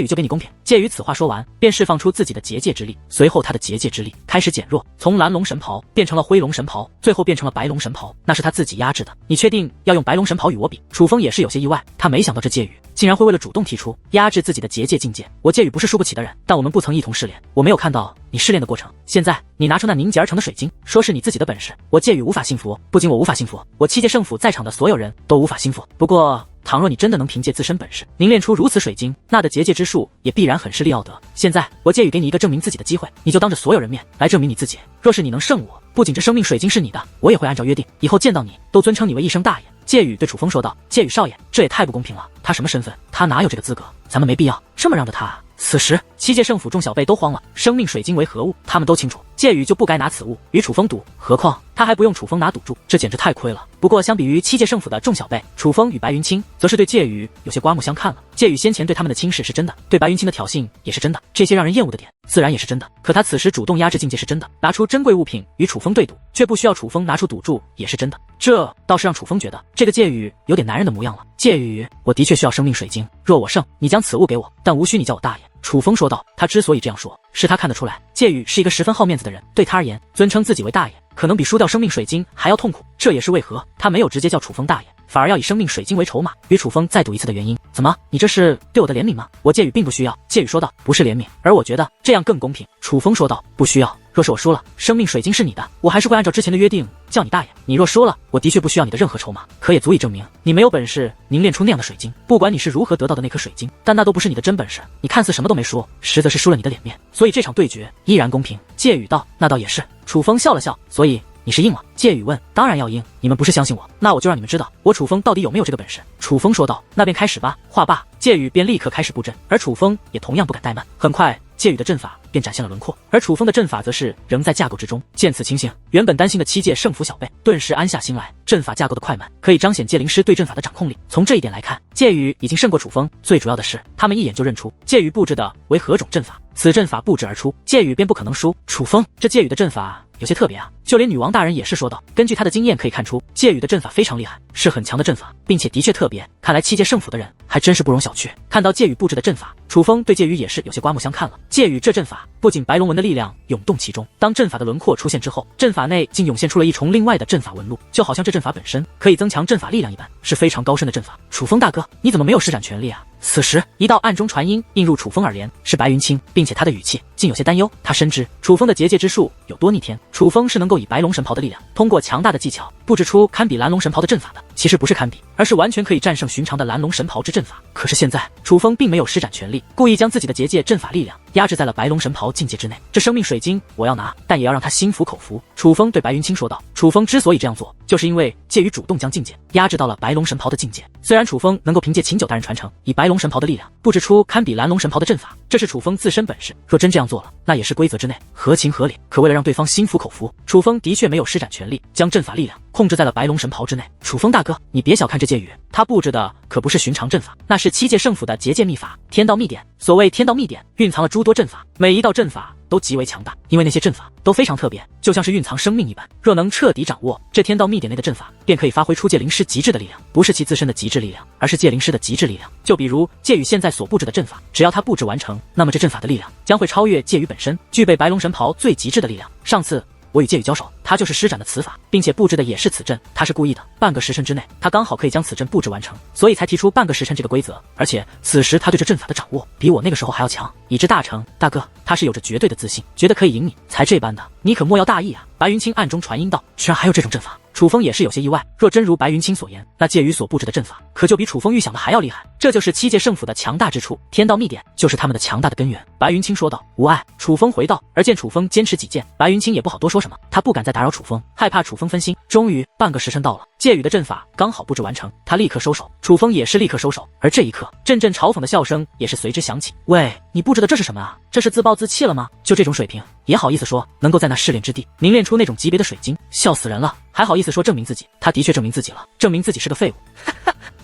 宇就给你公平。介宇此话说完，便释放出自己的结界之力，随后他的结界之力开始减弱，从蓝龙神袍变成了灰龙神袍，最后变成了白龙神袍，那是他自己压制的。你确定要用白龙神袍与我比？楚风也是有些意外，他没想到这介宇竟然会为了主动提出压制自己的结界境界。我介宇不是输不起的人，但我们不曾一同试炼，我没有看到你试炼的过程。现在你拿出那凝结而成的水晶，说是你自己的本事，我介宇无法信服。不仅我无法信服，我七界圣府在场的所有人都无法信服。不过倘若你真的能凭借自身本事凝练出如此水晶，那的结界之术也必然很是利奥德。现在我介宇给你一个证明自己的机会，你就当着所有人面来证明你自己。若是你能胜我，不仅这生命水晶是你的，我也会按照约定，以后见到你都尊称你为一声大爷。介宇对楚风说道，介宇少爷，这也太不公平了，他什么身份？他哪有这个资格？咱们没必要这么让着他啊。此时七界圣府众小辈都慌了，生命水晶为何物他们都清楚，介宇就不该拿此物与楚风赌，何况他还不用楚风拿赌注，这简直太亏了。不过相比于七界圣府的众小辈，楚风与白云清则是对介宇有些刮目相看了。介宇先前对他们的轻视是真的，对白云清的挑衅也是真的，这些让人厌恶的点自然也是真的。可他此时主动压制境界是真的，拿出珍贵物品与楚风对赌，却不需要楚风拿出赌注也是真的，这倒是让楚风觉得这个介宇有点男人的模样了。介宇，我的确需要生命水晶，若我胜，你将此物给我，但无需你叫我大爷。楚风说道。他之所以这样说，是他看得出来介宇是一个十分好面子的人，对他而言，尊称自己为大爷可能比输掉生命水晶还要痛苦。这也是为何他没有直接叫楚风大爷，反而要以生命水晶为筹码与楚风再赌一次的原因。怎么，你这是对我的怜悯吗？我介宇并不需要。介宇说道，不是怜悯，而我觉得这样更公平。楚风说道，不需要，若是我输了，生命水晶是你的，我还是会按照之前的约定叫你大爷。你若输了，我的确不需要你的任何筹码，可也足以证明你没有本事凝练出那样的水晶。不管你是如何得到的那颗水晶，但那都不是你的真本事。你看似什么都没说，实则是输了你的脸面，所以这场对决依然公平。介宇道，那倒也是。楚风笑了笑，所以你是硬了？介宇问，当然要硬，你们不是相信我，那我就让你们知道我楚风到底有没有这个本事。楚风说道，那便开始吧。话罢，介宇便立刻开始布阵，而楚风也同样不敢怠慢。很快介宇的阵法便展现了轮廓，而楚风的阵法则是仍在架构之中。见此情形，原本担心的七界圣府小辈顿时安下心来。阵法架构的快慢可以彰显界灵师对阵法的掌控力，从这一点来看，介宇已经胜过楚风。最主要的是，他们一眼就认出介宇布置的为何种阵法，此阵法布置而出，介宇便不可能输。楚风，这介宇的阵法有些特别啊，就连女王大人也是说道，根据他的经验可以看出，介宇的阵法非常厉害，是很强的阵法，并且的确特别。看来七界圣府的人还真是不容小觑。看到介宇布置的阵法，楚风对介宇也是有些刮目相看了。介宇这阵法不仅白龙纹的力量涌动其中，当阵法的轮廓出现之后，阵法内竟涌现出了一重另外的阵法纹路，就好像这阵法本身可以增强阵法力量一般，是非常高深的阵法。楚风大哥，你怎么没有施展全力啊？此时一道暗中传音映入楚风耳帘，是白云清，并且他的语气竟有些担忧。他深知楚风的结界之术有多逆天，楚风是能够以白龙神袍的力量，通过强大的技巧布置出堪比蓝龙神袍的阵法的。其实不是堪比，而是完全可以战胜寻常的蓝龙神袍之阵法。可是现在楚风并没有施展全力，故意将自己的结界阵法力量压制在了白龙神袍境界之内。这生命水晶我要拿，但也要让他心服口服。楚风对白云清说道。楚风之所以这样做，就是因为介宇主动将境界压制到了白龙神袍的境界。虽然楚风能够凭借秦九大人传承，以白龙神袍的力量布置出堪比蓝龙神袍的阵法，这是楚风自身本事，若真这样做了，那也是规则之内，合情合理。可为了让对方心服口服，楚风的确没有施展全力，将阵法力量控制在了白龙神袍之内。楚风大哥，你别小看这介宇，他布置的可不是寻常阵法，那是七界圣府的结界秘法天道秘典。所谓天道秘典，蕴藏了诸多阵法，每一道阵法都极为强大，因为那些阵法都非常特别，就像是蕴藏生命一般。若能彻底掌握这天道秘典内的阵法，便可以发挥出界灵师极致的力量，不是其自身的极致力量，而是界灵师的极致力量。就比如介宇现在所布置的阵法，只要他布置完成，那么这阵法的力量将会超越介宇本身，具备白龙神袍最极致的力量。上次我与介宇交手，他就是施展的此法，并且布置的也是此阵，他是故意的。半个时辰之内，他刚好可以将此阵布置完成，所以才提出半个时辰这个规则。而且此时他对这阵法的掌握比我那个时候还要强，以致大成。大哥，他是有着绝对的自信，觉得可以赢你，才这般的。你可莫要大意啊！白云清暗中传音道：“居然还有这种阵法！”楚风也是有些意外，若真如白云清所言，那介于所布置的阵法可就比楚风预想的还要厉害。这就是七界圣府的强大之处，天道秘典就是他们的强大的根源。白云清说道：“无碍。”楚风回道，而见楚风坚持己见，白云清也不好多说什么，他不敢再打扰楚风，害怕楚风分心。终于半个时辰到了，介羽的阵法刚好布置完成，他立刻收手，楚风也是立刻收手。而这一刻，阵阵嘲讽的笑声也是随之响起。喂，你布置的这是什么啊？这是自暴自弃了吗？就这种水平也好意思说能够在那试炼之地凝练出那种级别的水晶，笑死人了！还好意思说证明自己，他的确证明自己了，证明自己是个废物。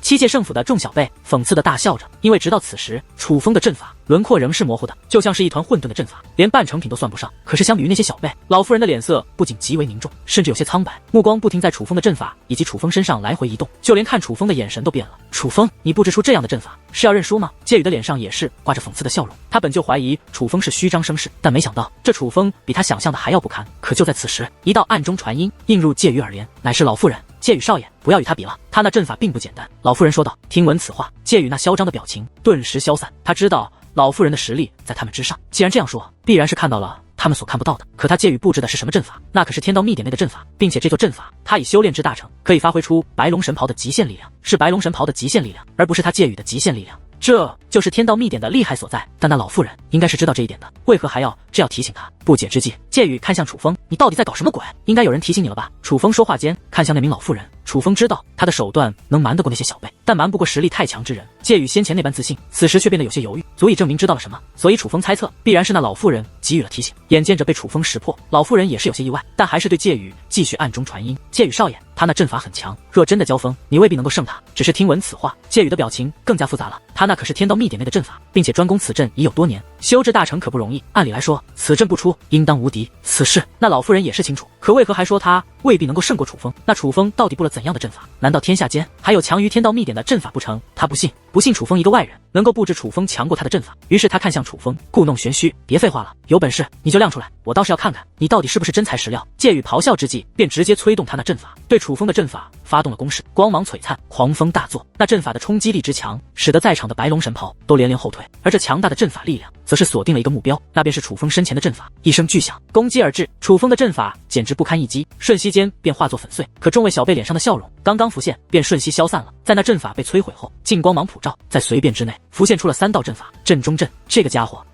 七界圣府的众小辈讽刺的大笑着，因为直到此时，楚风的阵法轮廓仍是模糊的，就像是一团混沌的阵法，连半成品都算不上。可是相比于那些小辈，老妇人的脸色不仅极为凝重，甚至有些苍白，目光不停在楚风的阵法以及楚风身上来回移动，就连看楚风的眼神都变了。楚风，你布置出这样的阵法，是要认输吗？介羽的脸上也是挂着讽刺的笑容，他本就怀疑楚风是虚张声势，但没想到这楚风比他想象的还要不堪。可就在此时，一道暗中传音映入介羽耳帘，乃是老妇人。介羽少爷，不要与他比了，他那阵法并不简单。老妇人说道。听闻此话，介羽那嚣张的表情顿时消散，他知道老妇人的实力在他们之上，既然这样说，必然是看到了他们所看不到的。可他介羽布置的是什么阵法？那可是天道秘典内的阵法，并且这座阵法他已修炼至大成，可以发挥出白龙神袍的极限力量，是白龙神袍的极限力量，而不是他介羽的极限力量。这就是天道秘典的厉害所在，但那老妇人应该是知道这一点的，为何还要这样提醒他？不解之际，介羽看向楚风，你到底在搞什么鬼？应该有人提醒你了吧？楚风说话间看向那名老妇人，楚风知道他的手段能瞒得过那些小辈，但瞒不过实力太强之人。介羽先前那般自信，此时却变得有些犹豫，足以证明知道了什么，所以楚风猜测必然是那老妇人给予了提醒。眼见着被楚风识破，老妇人也是有些意外，但还是对介羽继续暗中传音：介羽少爷，他那阵法很强，若真的交锋，你未必能够胜他。只是听闻此话，介羽的表情更加复杂了，他那可是天道秘典内的阵法，并且专攻此阵已有多年，修至大成可不容易。按理来说，此阵不出，应当无敌。此事那老妇人也是清楚，可为何还说他未必能够胜过楚风？那楚风到底布了怎样的阵法？难道天下间还有强于天道秘典的阵法不成？他不信，不信楚风一个外人能够布置楚风强过他的阵法。于是他看向楚风，故弄玄虚，别废话了，有本事你就亮出来，我倒是要看看你到底是不是真材实料。介羽咆哮之际，便直接催动他那阵法，对楚风的阵法发动了攻势，光芒璀璨，狂风大作。那阵法的冲击力之强，使得在场的白龙神袍都连连后退，而这强大的阵法力量则是锁定了一个目标，那便是楚风身前的阵法。一声巨响，攻击而至，楚风的阵法简直不堪一击，瞬息间便化作粉碎。可众位小辈脸上的笑容刚刚浮现，便瞬息消散了。在那阵法被摧毁后，劲光芒普照，在随便之内浮现出了3道阵法，阵中阵。这个家伙，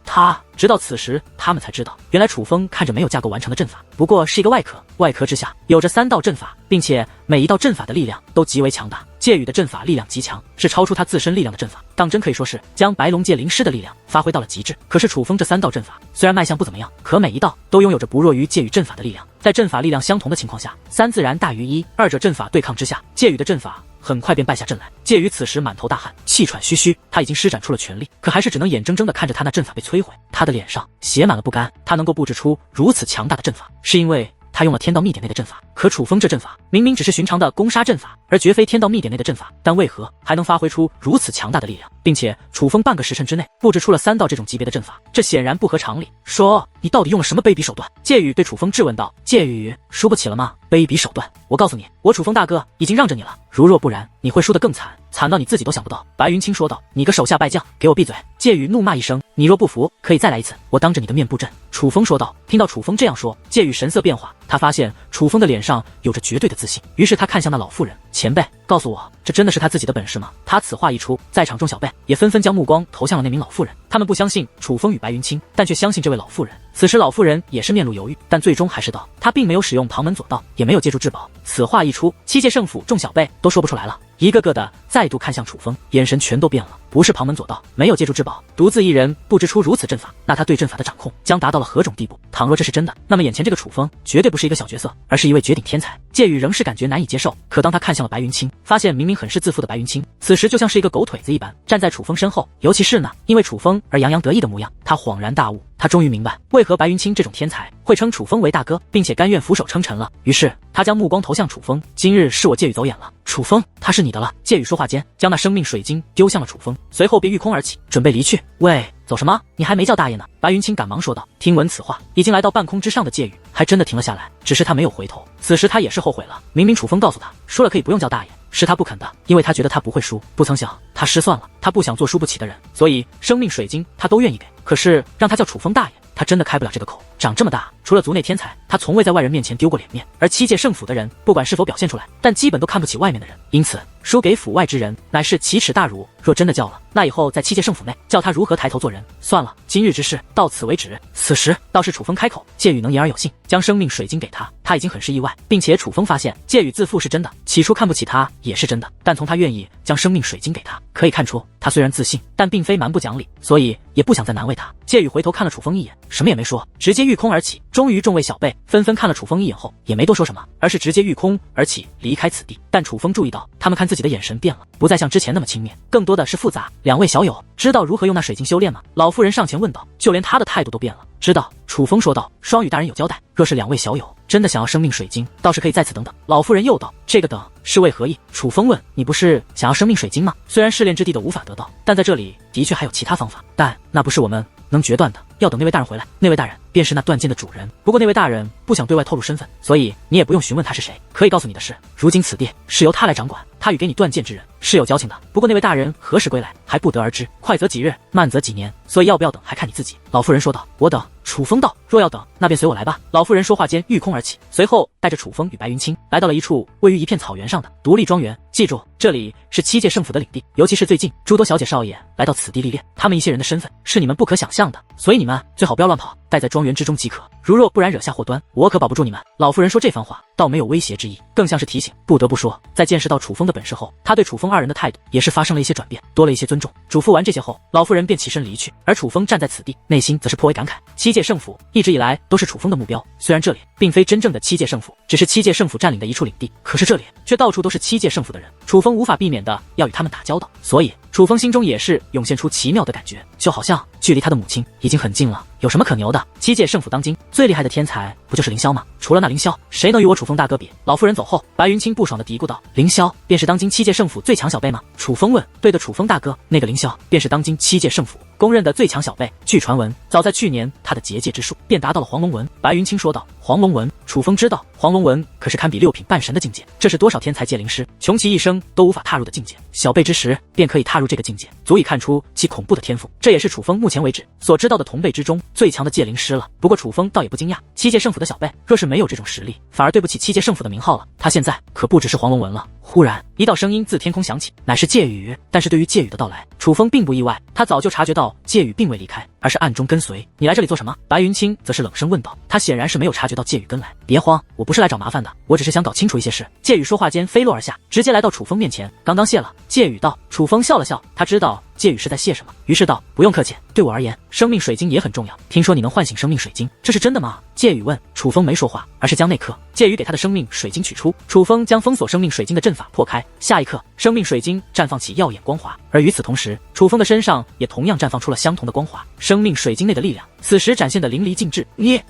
直到此时他们才知道，原来楚风看着没有架构完成的阵法，不过是一个外壳，外壳之下有着3道阵法，并且每一道阵法的力量都极为强大。介羽的阵法力量极强，是超出他自身力量的阵法，当真可以说是将白龙界灵师的力量发挥到了极致。可是楚风这3道阵法虽然卖相不怎么样，可每一道都拥有着不弱于介羽阵法的力量。在阵法力量相同的情况下，3自然大于1，二者阵法对抗之下，介羽的阵法很快便败下阵来。介羽此时满头大汗，气喘吁吁，他已经施展出了全力，可还是只能眼睁睁地看着他那阵法被摧毁。他的脸上写满了不甘，他能够布置出如此强大的阵法，是因为他用了天道秘典内的阵法。可楚风这阵法明明只是寻常的攻杀阵法，而绝非天道秘典内的阵法，但为何还能发挥出如此强大的力量？并且楚风半个时辰之内布置出了3道这种级别的阵法，这显然不合常理。说你到底用了什么卑鄙手段？介羽对楚风质问道。介羽，输不起了吗？卑鄙手段？我告诉你，我楚风大哥已经让着你了，如若不然，你会输得更惨，惨到你自己都想不到。白云清说道。你个手下败将，给我闭嘴！介羽怒骂一声，你若不服，可以再来一次，我当着你的面布阵。楚风说道。听到楚风这样说，介羽神色变化，他发现楚风的脸上有着绝对的自信，于是他看向那老妇人，前辈，告诉我，这真的是他自己的本事吗？他此话一出，在场众小辈也纷纷将目光投向了那名老妇人，他们不相信楚风与白云清，但却相信这位老妇人。此时老妇人也是面露犹豫，但最终还是道，他并没有使用旁门左道，也没有借助至宝。此话一出，七界圣府众小辈都说不出来了，一个个的再度看向楚风，眼神全都变了。不是旁门左道，没有借助至宝，独自一人布置出如此阵法，那他对阵法的掌控将达到了何种地步？倘若这是真的，那么眼前这个楚风绝对不是一个小角色，而是一位绝顶天才。介羽仍是感觉难以接受，可当他看向了白云清，发现明明很是自负的白云清，此时就像是一个狗腿子一般站在楚风身后，尤其是呢，因为楚风而洋洋得意的模样，他恍然大悟，他终于明白为何白云清这种天才会称楚风为大哥，并且甘愿俯首称臣了。于是他将目光投向楚风，今日是我介羽走眼了，楚风，他是你的了。介羽说话间，将那生命水晶丢向了楚风，随后便御空而起，准备离去。喂，走什么？你还没叫大爷呢！白云清赶忙说道。听闻此话，已经来到半空之上的介羽还真的停了下来，只是他没有回头。此时他也是后悔了，明明楚风告诉他说了可以不用叫大爷，是他不肯的，因为他觉得他不会输。不曾想他失算了，他不想做输不起的人，所以生命水晶他都愿意给。可是让他叫楚风大爷，他真的开不了这个口。长这么大，除了族内天才，他从未在外人面前丢过脸面。而七界圣府的人，不管是否表现出来，但基本都看不起外面的人，因此输给府外之人，乃是奇耻大辱。若真的叫了，那以后在七界圣府内，叫他如何抬头做人？算了，今日之事到此为止。此时倒是楚风开口，介羽能言而有信，将生命水晶给他，他已经很是意外，并且楚风发现介羽自负是真的，起初看不起他也是真的，但从他愿意将生命水晶给他，可以看出他虽然自信，但并非蛮不讲理，所以也不想再难为他。介羽回头看了楚风一眼，什么也没说，直接御空而起。终于众位小辈纷纷看了楚风一眼后，也没多说什么，而是直接御空而起离开此地。但楚风注意到，他们看自己的眼神变了，不再像之前那么轻蔑，更多的是复杂。两位小友知道如何用那水晶修炼吗？老妇人上前问道，就连他的态度都变了。知道，楚风说道，双羽大人有交代，若是两位小友真的想要生命水晶，倒是可以在此等等。老妇人又道，这个等是为何意？楚风问，你不是想要生命水晶吗？虽然试炼之地的无法得到，但在这里的确还有其他方法，但那不是我们能决断的，要等那位大人回来。那位大人便是那断剑的主人，不过那位大人不想对外透露身份，所以你也不用询问他是谁。可以告诉你的是，如今此地是由他来掌管，他与给你断剑之人是有交情的，不过那位大人何时归来还不得而知，快则几日，慢则几年，所以要不要等还看你自己。老妇人说道，我等。楚风道，若要等，那便随我来吧。老妇人说话间御空而起，随后带着楚风与白云清来到了一处位于一片草原上的独立庄园。记住，这里是七界圣府的领地，尤其是最近诸多小姐少爷来到此地历练，他们一些人的身份是你们不可想象的，所以你们最好不要乱跑，待在庄园之中即可。如若不然惹下祸端，我可保不住你们。老妇人说这番话倒没有威胁之意，更像是提醒。不得不说，在见识到楚风的本事后，他对楚风二人的态度也是发生了一些转变，多了一些尊重。嘱咐完这些后，老妇人便起身离去，而楚风站在此地，内心则是颇为感慨。七界圣府一直以来都是楚风的目标，虽然这里并非真正的七界圣府，只是七界圣府占领的一处领地，可是这里却到处都是七界圣府的人，楚风无法避免的要与他们打交道，所以楚风心中也是涌现出奇妙的感觉，就好像距离他的母亲已经很近了。有什么可牛的？七界圣府当今最厉害的天才不就是凌霄吗？除了那凌霄，谁能与我楚风大哥比？老妇人走后，白云清不爽的嘀咕道，凌霄便是当今七界圣府最强小辈吗？楚风问。对的，楚风大哥，那个凌霄便是当今七界圣府公认的最强小辈。据传闻，早在去年他的结界之术便达到了黄龙纹。白云清说道，黄龙纹？楚风知道，黄龙纹可是堪比六品半神的境界，这是多少天才界灵师穷其一生都无法踏入的境界，小辈之时便可以踏入这个境界，足以看出其恐怖的天赋。这也是楚风目前为止所知道的同辈之中最强的界灵师了。不过楚风倒也不惊讶，七界圣府的小辈若是没有这种实力，反而对不起七界圣府的名号了。他现在可不只是黄龙纹了。忽然一道声音自天空响起，乃是介羽。但是对于介羽的到来，楚风并不意外，他早就察觉到介羽并未离开，而是暗中跟随。你来这里做什么？白云清则是冷声问道，他显然是没有察觉到介羽跟来。别慌，我不是来找麻烦的，我只是想搞清楚一些事。介羽说话间飞落而下，直接来到楚风面前，刚刚谢了。介羽道。楚风笑了笑，他知道介羽是在谢什么，于是道，不用客气，对我而言生命水晶也很重要，听说你能唤醒生命水晶，这是真的吗？介羽问。楚风没说话，而是将那颗介羽给他的生命水晶取出。楚风将封锁生命水晶的阵法破开，下一刻生命水晶绽放起耀眼光华，而与此同时，楚风的身上也同样绽放出了相同的光华。生命水晶内的力量此时展现的淋漓尽致，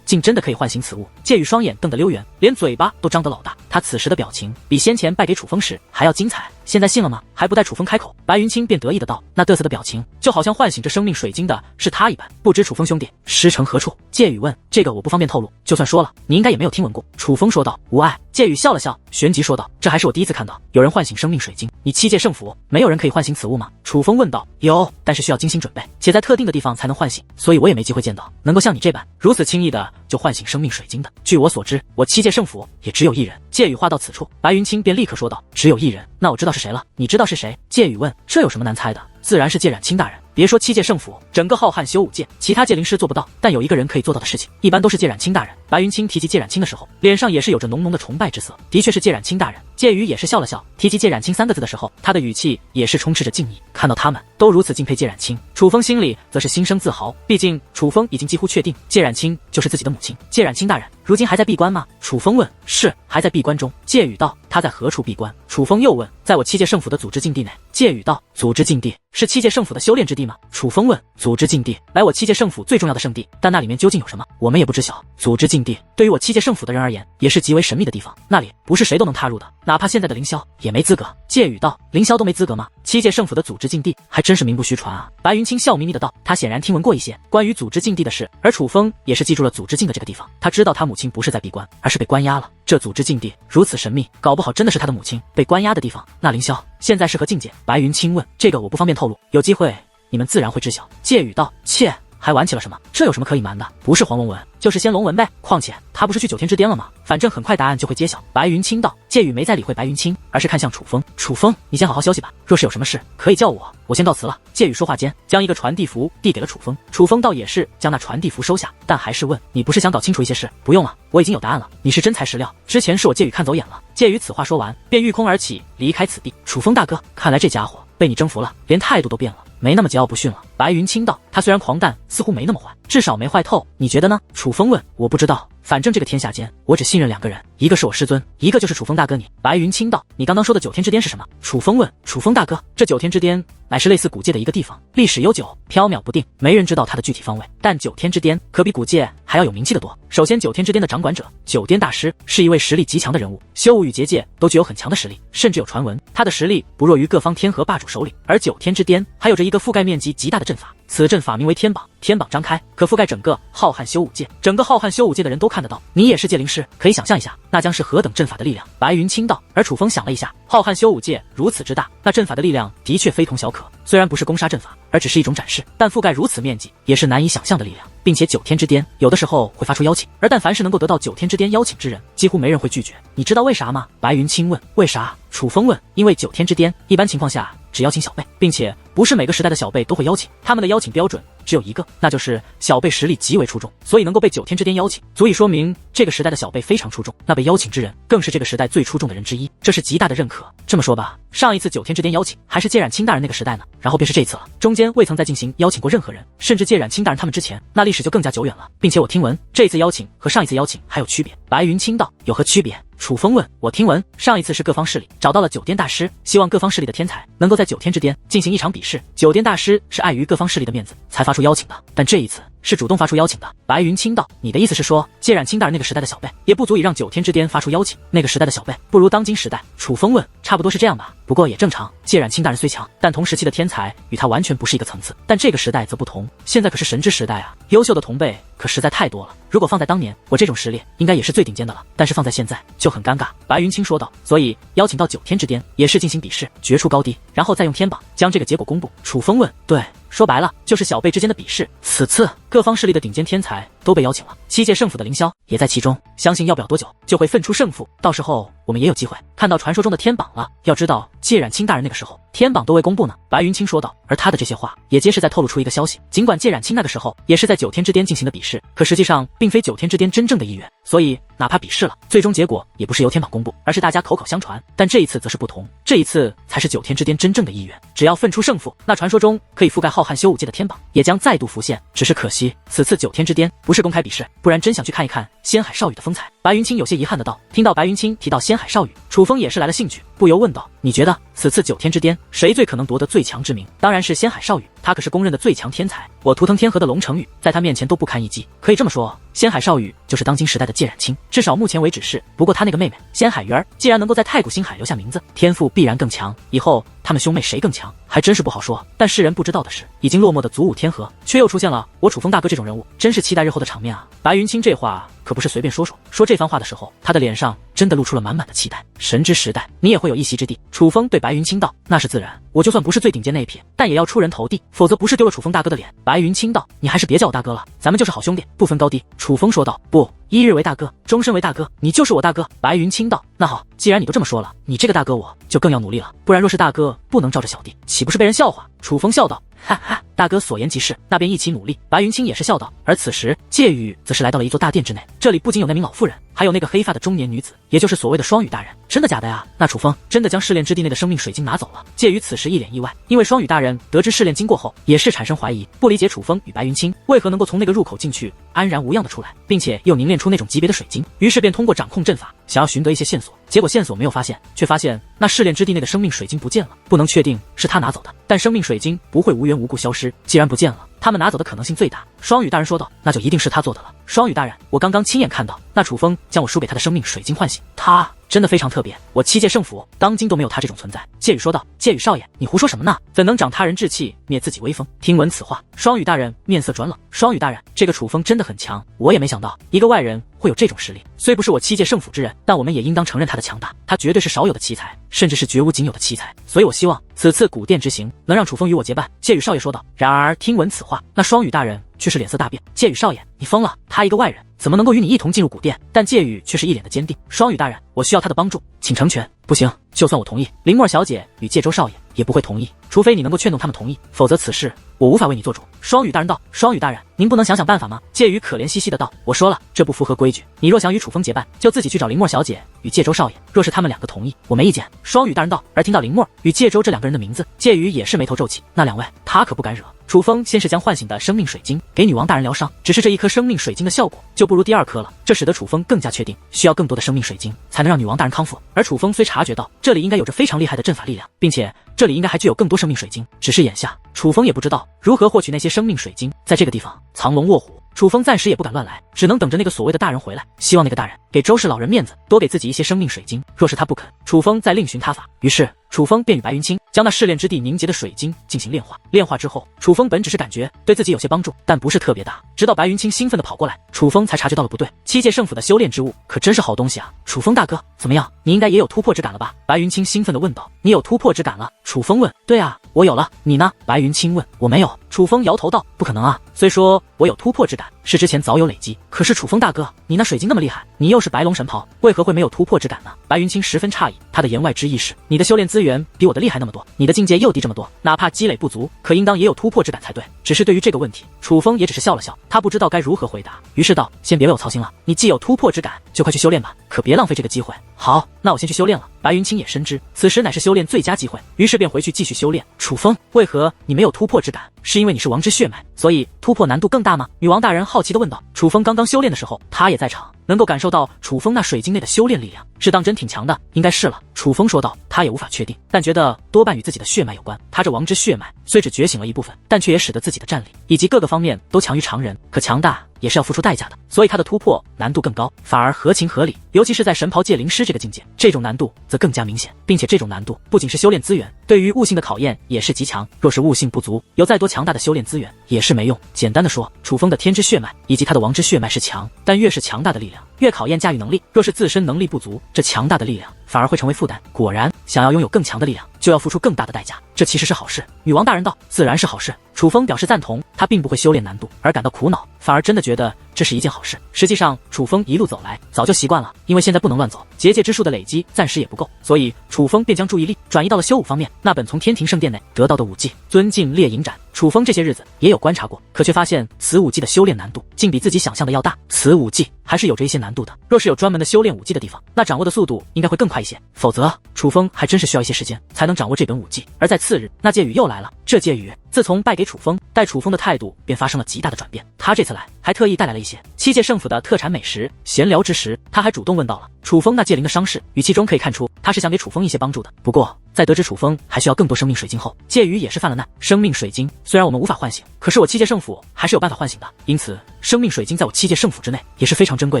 竟真的可以唤醒此物。介羽双眼瞪得溜圆，连嘴巴都张得老大，他此时的表情比先前败给楚风时还要精彩。现在信了吗？还不待楚风开口，白云清便得意的道，那嘚瑟的表情就好像唤醒这生命水晶的是他一般。不知楚风兄弟师承何处？介羽问。这个我不方便透露，就算说了，你应该也没有听闻过。楚风说道。无碍。介羽笑了笑，旋即说道，这还是我第一次看到有人唤醒生命水晶，你七界圣府没有人可以唤醒此物吗？楚风问道。有，但是需要精心准备，且在特定的地方才能唤醒，所以我也没机会见到能够像你这般如此轻易的就唤醒生命水晶的。据我所知，我七界圣府也只有一人。介羽话到此处，白云清便立刻说道，只有一人，那我知道是谁了。你知道是谁？介羽问。这有什么难猜的？自然是介冉清大人。别说七界圣府，整个浩瀚修武界，其他界灵师做不到，但有一个人可以做到的事情，一般都是介冉清大人。白云清提及介冉清的时候，脸上也是有着浓浓的崇拜之色。的确是介冉清大人。介羽也是笑了笑，提及介冉清三个字的时候，他的语气也是充斥着敬意。看到他们都如此敬佩介冉清，楚风心里则是心生自豪。毕竟楚风已经几乎确定介冉清就是自己的母亲。介冉清大人如今还在闭关吗？楚风问。是，还在闭关中。介羽道。他在何处闭关？楚风又问。在我七界圣府的组织禁地内。介羽道。组织禁地是七界圣府的修炼之地吗？楚风问。组织禁地来我七界圣府最重要的圣地，但那里面究竟有什么，我们也不知晓。组织禁地对于我七界圣府的人而言，也是极为神秘的地方，那里不是谁都能踏入的，哪怕现在的凌霄也没资格。介羽道。凌霄都没资格吗？七界圣府的组织禁地还真是名不虚传啊。白云清笑眯眯的道，他显然听闻过一些关于组织禁地的事，而楚风也是记住了组织禁的这个地方，他知道他母亲亲不是在闭关，而是被关押了。这组织禁地如此神秘，搞不好真的是他的母亲被关押的地方。那凌霄现在是何境界？白云清问。这个我不方便透露，有机会你们自然会知晓。介羽道：切，还玩起了什么？这有什么可隐瞒的？不是黄龙纹，就是仙龙纹呗。况且他不是去九天之巅了吗？反正很快答案就会揭晓。白云清道。介羽没再理会白云清，而是看向楚风。楚风，你先好好休息吧，若是有什么事可以叫我先告辞了。介羽说话间，将一个传递符递给了楚风。楚风倒也是将那传递符收下，但还是问：你不是想搞清楚一些事？不用了，我已经有答案了。你是真材实料，之前是我介羽看走眼了。介羽此话说完，便御空而起，离开此地。楚风大哥，看来这家伙被你征服了，连态度都变了，没那么桀骜不驯了。白云清道。他虽然狂诞，似乎没那么坏，至少没坏透，你觉得呢？楚风问。我不知道，反正这个天下间，我只信任2个人，一个是我师尊，一个就是楚风大哥你。白云清道。你刚刚说的九天之巅是什么？楚风问。楚风大哥，这九天之巅乃是类似古界的一个地方，历史悠久，缥缈不定，没人知道它的具体方位。但九天之巅可比古界还要有名气的多。首先，九天之巅的掌管者九颠大师是一位实力极强的人物，修武与结界都具有很强的实力，甚至有传闻他的实力不弱于各方天河霸主首领。而九天之巅还有着一个覆盖面积极大的阵法，此阵法名为天榜，天榜张开，可覆盖整个浩瀚修武界，整个浩瀚修武界的人都看得到。你也是界灵师，可以想象一下，那将是何等阵法的力量。白云清道。而楚风想了一下，浩瀚修武界如此之大，那阵法的力量的确非同小可。虽然不是攻杀阵法，而只是一种展示，但覆盖如此面积，也是难以想象的力量。并且九天之巅有的时候会发出邀请，而但凡是能够得到九天之巅邀请之人，几乎没人会拒绝。你知道为啥吗？白云清问。为啥？楚风问。因为九天之巅一般情况下只邀请小辈，并且不是每个时代的小辈都会邀请，他们的邀请标准只有一个，那就是小辈实力极为出众，所以能够被九天之巅邀请，足以说明这个时代的小辈非常出众，那被邀请之人更是这个时代最出众的人之一，这是极大的认可。这么说吧，上一次九天之巅邀请还是介冉清大人那个时代呢，然后便是这次了，中间未曾再进行邀请过任何人，甚至介冉清大人他们之前，那历史就更加久远了。并且我听闻这次邀请和上一次邀请还有区别。白云清道。有何区别？楚风问。我听闻上一次是各方势力找到了九颠大师，希望各方势力的天才能够在九天之巅进行一场比试，九颠大师是碍于各方势力的面子才发出邀请的，但这一次是主动发出邀请的。白云清道。你的意思是说，介冉清大人那个时代的小辈也不足以让九天之巅发出邀请，那个时代的小辈不如当今时代？楚风问。差不多是这样吧，不过也正常，介冉清大人虽强，但同时期的天才与他完全不是一个层次，但这个时代则不同，现在可是神之时代啊，优秀的同辈可实在太多了，如果放在当年，我这种实力应该也是最顶尖的了，但是放在现在就很尴尬。白云清说道。所以邀请到九天之巅也是进行比试，决出高低，然后再用天榜将这个结果公布。楚风问。对，说白了就是小辈之间的比试。此次各方势力的顶尖天才都被邀请了，7届胜负的凌霄也在其中，相信要不了多久就会分出胜负，到时候我们也有机会看到传说中的天榜了。要知道介冉清大人那个时候天榜都未公布呢。白云清说道。而他的这些话也皆是在透露出一个消息，尽管介冉清那个时候也是在九天之巅进行的比试，可实际上并非九天之巅真正的意愿，所以哪怕比试了，最终结果也不是由天榜公布，而是大家口口相传。但这一次则是不同，这一次才是九天之巅真正的意愿，只要分出胜负，那传说中可以覆盖浩瀚修武界的天榜也将再度浮现。只是可惜此次九天之巅不是公开比试，不然真想去看一看仙海少羽的风采。白云清有些遗憾的道。听到白云清提到仙海少羽，楚风也是来了兴趣，不由问道。你觉得此次九天之巅谁最可能夺得最强之名？当然是仙海少羽，他可是公认的最强天才，我图腾天河的龙成羽在他面前都不堪一击。可以这么说，仙海少羽就是当今时代的介冉清，至少目前为止是。不过他那个妹妹仙海鱼儿既然能够在太古星海留下名字，天赋必然更强，以后他们兄妹谁更强还真是不好说。但世人不知道的是，已经落寞的祖武天河却又出现了我楚风大哥这种人物，真是期待日后的场面啊。白云清这话可不是随便说说，说这番话的时候，他的脸上真的露出了满满的期待。神之时代，你也会有一席之地。楚风对白云清道。那是自然，我就算不是最顶尖那一撇，但也要出人头地，否则不是丢了楚风大哥的脸。白云清道。你还是别叫我大哥了，咱们就是好兄弟，不分高低。楚风说道。不，一日为大哥，终身为大哥，你就是我大哥。白云清道。那好，既然你都这么说了，你这个大哥我就更要努力了，不然若是大哥不能罩着小弟，岂不是被人笑话？楚风笑道。哈哈，大哥所言极是，那便一起努力。白云清也是笑道。而此时介羽则是来到了一座大殿之内，这里不仅有那名老妇人，还有那个黑发的中年女子，也就是所谓的双羽大人。真的假的呀？那楚风真的将试炼之地内的生命水晶拿走了？介羽此时一脸意外，因为双羽大人得知试炼经过后也是产生怀疑，不理解楚风与白云清为何能够从那个入口进去安然无恙的出来，并且又凝练出那种级别的水晶，于是便通过掌控阵法想要寻得一些线索，结果线索没有发现，却发现那试炼之地内的生命水晶不见了，不能确定是他拿走的，但生命水晶不会无缘无故消失，既然不见了，他们拿走的可能性最大。双羽大人说道。那就一定是他做的了。双羽大人，我刚刚亲眼看到那楚风将我输给他的生命水晶唤醒，他真的非常特别，我7届圣府当今都没有他这种存在。介羽说道。介羽少爷，你胡说什么呢？怎能长他人志气，灭自己威风？听闻此话，双羽大人面色转冷。双羽大人，这个楚风真的很强，我也没想到一个外人会有这种实力。虽不是我七界圣府之人，但我们也应当承认他的强大。他绝对是少有的奇才，甚至是绝无仅有的奇才。所以我希望此次古殿之行能让楚风与我结伴。介羽少爷说道。然而听闻此话，那双羽大人却是脸色大变。介羽少爷，你疯了？他一个外人，怎么能够与你一同进入古殿？但介羽却是一脸的坚定。双羽大人，我需要他的帮助，请成全。不行，就算我同意，林墨小姐与介州少爷也不会同意，除非你能够劝动他们同意，否则此事我无法为你做主。双羽大人道。双羽大人，您不能想想办法吗？介羽可怜兮兮的道。我说了，这不符合规矩，你若想与楚风结伴，就自己去找林墨小姐与介州少爷，若是他们两个同意，我没意见。双羽大人道。而听到林墨与介州这两个人的名字，介羽也是眉头皱起。那两位他可不敢惹。楚风先是将唤醒的生命水晶给女王大人疗伤，只是这一颗生命水晶的效果就不如第二颗了，这使得楚风更加确定需要更多的生命水晶才能让女王大人康复。而楚风虽察觉到这里应该有着非常厉害的阵法力量，并且这里应该还具有更多生命水晶，只是眼下楚风也不知道如何获取那些生命水晶。在这个地方藏龙卧虎，楚风暂时也不敢乱来，只能等着那个所谓的大人回来，希望那个大人给周氏老人面子，多给自己一些生命水晶。若是他不肯，楚风再另寻他法。于是楚风便与白云清将那试炼之地凝结的水晶进行炼化。炼化之后，楚风本只是感觉对自己有些帮助，但不是特别大。直到白云清兴奋地跑过来，楚风才察觉到了不对。七界圣府的修炼之物可真是好东西啊！楚风大哥，怎么样？你应该也有突破之感了吧？白云清兴奋地问道。你有突破之感了？楚风问。对啊，我有了。你呢？白云清问。我没有。楚风摇头道。不可能啊！虽说我有突破之感，是之前早有累积，可是楚风大哥，你那水晶那么厉害，你又是白龙神袍，为何会没有突破之感呢？白云清十分诧异，他的言外之意是，你的修炼资源比我的厉害那么多，你的境界又低这么多，哪怕积累不足，可应当也有突破之感才对。只是对于这个问题，楚风也只是笑了笑，他不知道该如何回答，于是道：先别为我操心了，你既有突破之感，就快去修炼吧，可别浪费这个机会。好，那我先去修炼了。白云清也深知此时乃是修炼最佳机会，于是便回去继续修炼。楚风，为何你没有突破之感？是因为你是王之血脉，所以突破难度更大吗？女王大人好奇地问道。楚风刚刚修炼的时候，他也在场，能够感受到楚风那水晶内的修炼力量，是当真挺强的，应该是了。楚风说道。他也无法确定，但觉得多半与自己的血脉有关。他这王之血脉虽只觉醒了一部分，但却也使得自己的战力以及各个方面都强于常人，可强大也是要付出代价的，所以他的突破难度更高，反而合情合理。尤其是在神袍界灵师这个境界，这种难度则更加明显，并且这种难度不仅是修炼资源，对于悟性的考验也是极强。若是悟性不足，有再多强大的修炼资源也是没用。简单的说，楚风的天之血脉以及他的王之血脉是强，但越是强大的力量，越考验驾驭能力。若是自身能力不足，这强大的力量反而会成为负担。果然，想要拥有更强的力量，就要付出更大的代价，这其实是好事。女王大人道。自然是好事。楚风表示赞同，他并不会修炼难度而感到苦恼，反而真的觉得这是一件好事。实际上，楚风一路走来早就习惯了，因为现在不能乱走，结界之术的累积暂时也不够，所以楚风便将注意力转移到了修武方面。那本从天庭圣殿内得到的武技尊境猎影斩，楚风这些日子也有观察过，可却发现此武技的修炼难度竟比自己想象的要大。此武技还是有着一些难度的，若是有专门的修炼武技的地方，那掌握的速度应该会更快一些，否则楚风还真是需要一些时间才能掌握这本武技。而在次日，那介羽又来了。这介羽自从败给楚风，待楚风的态度便发生了极大的转变。他这次来还特意带来了一些七界圣府的特产美食。闲聊之时，他还主动问到了楚风那界灵的伤势，语气中可以看出他是想给楚风一些帮助的。不过在得知楚风还需要更多生命水晶后，介羽也是犯了难。生命水晶虽然我们无法唤醒，可是我七界圣府还是有办法唤醒的，因此生命水晶在我七界圣府之内也是非常珍贵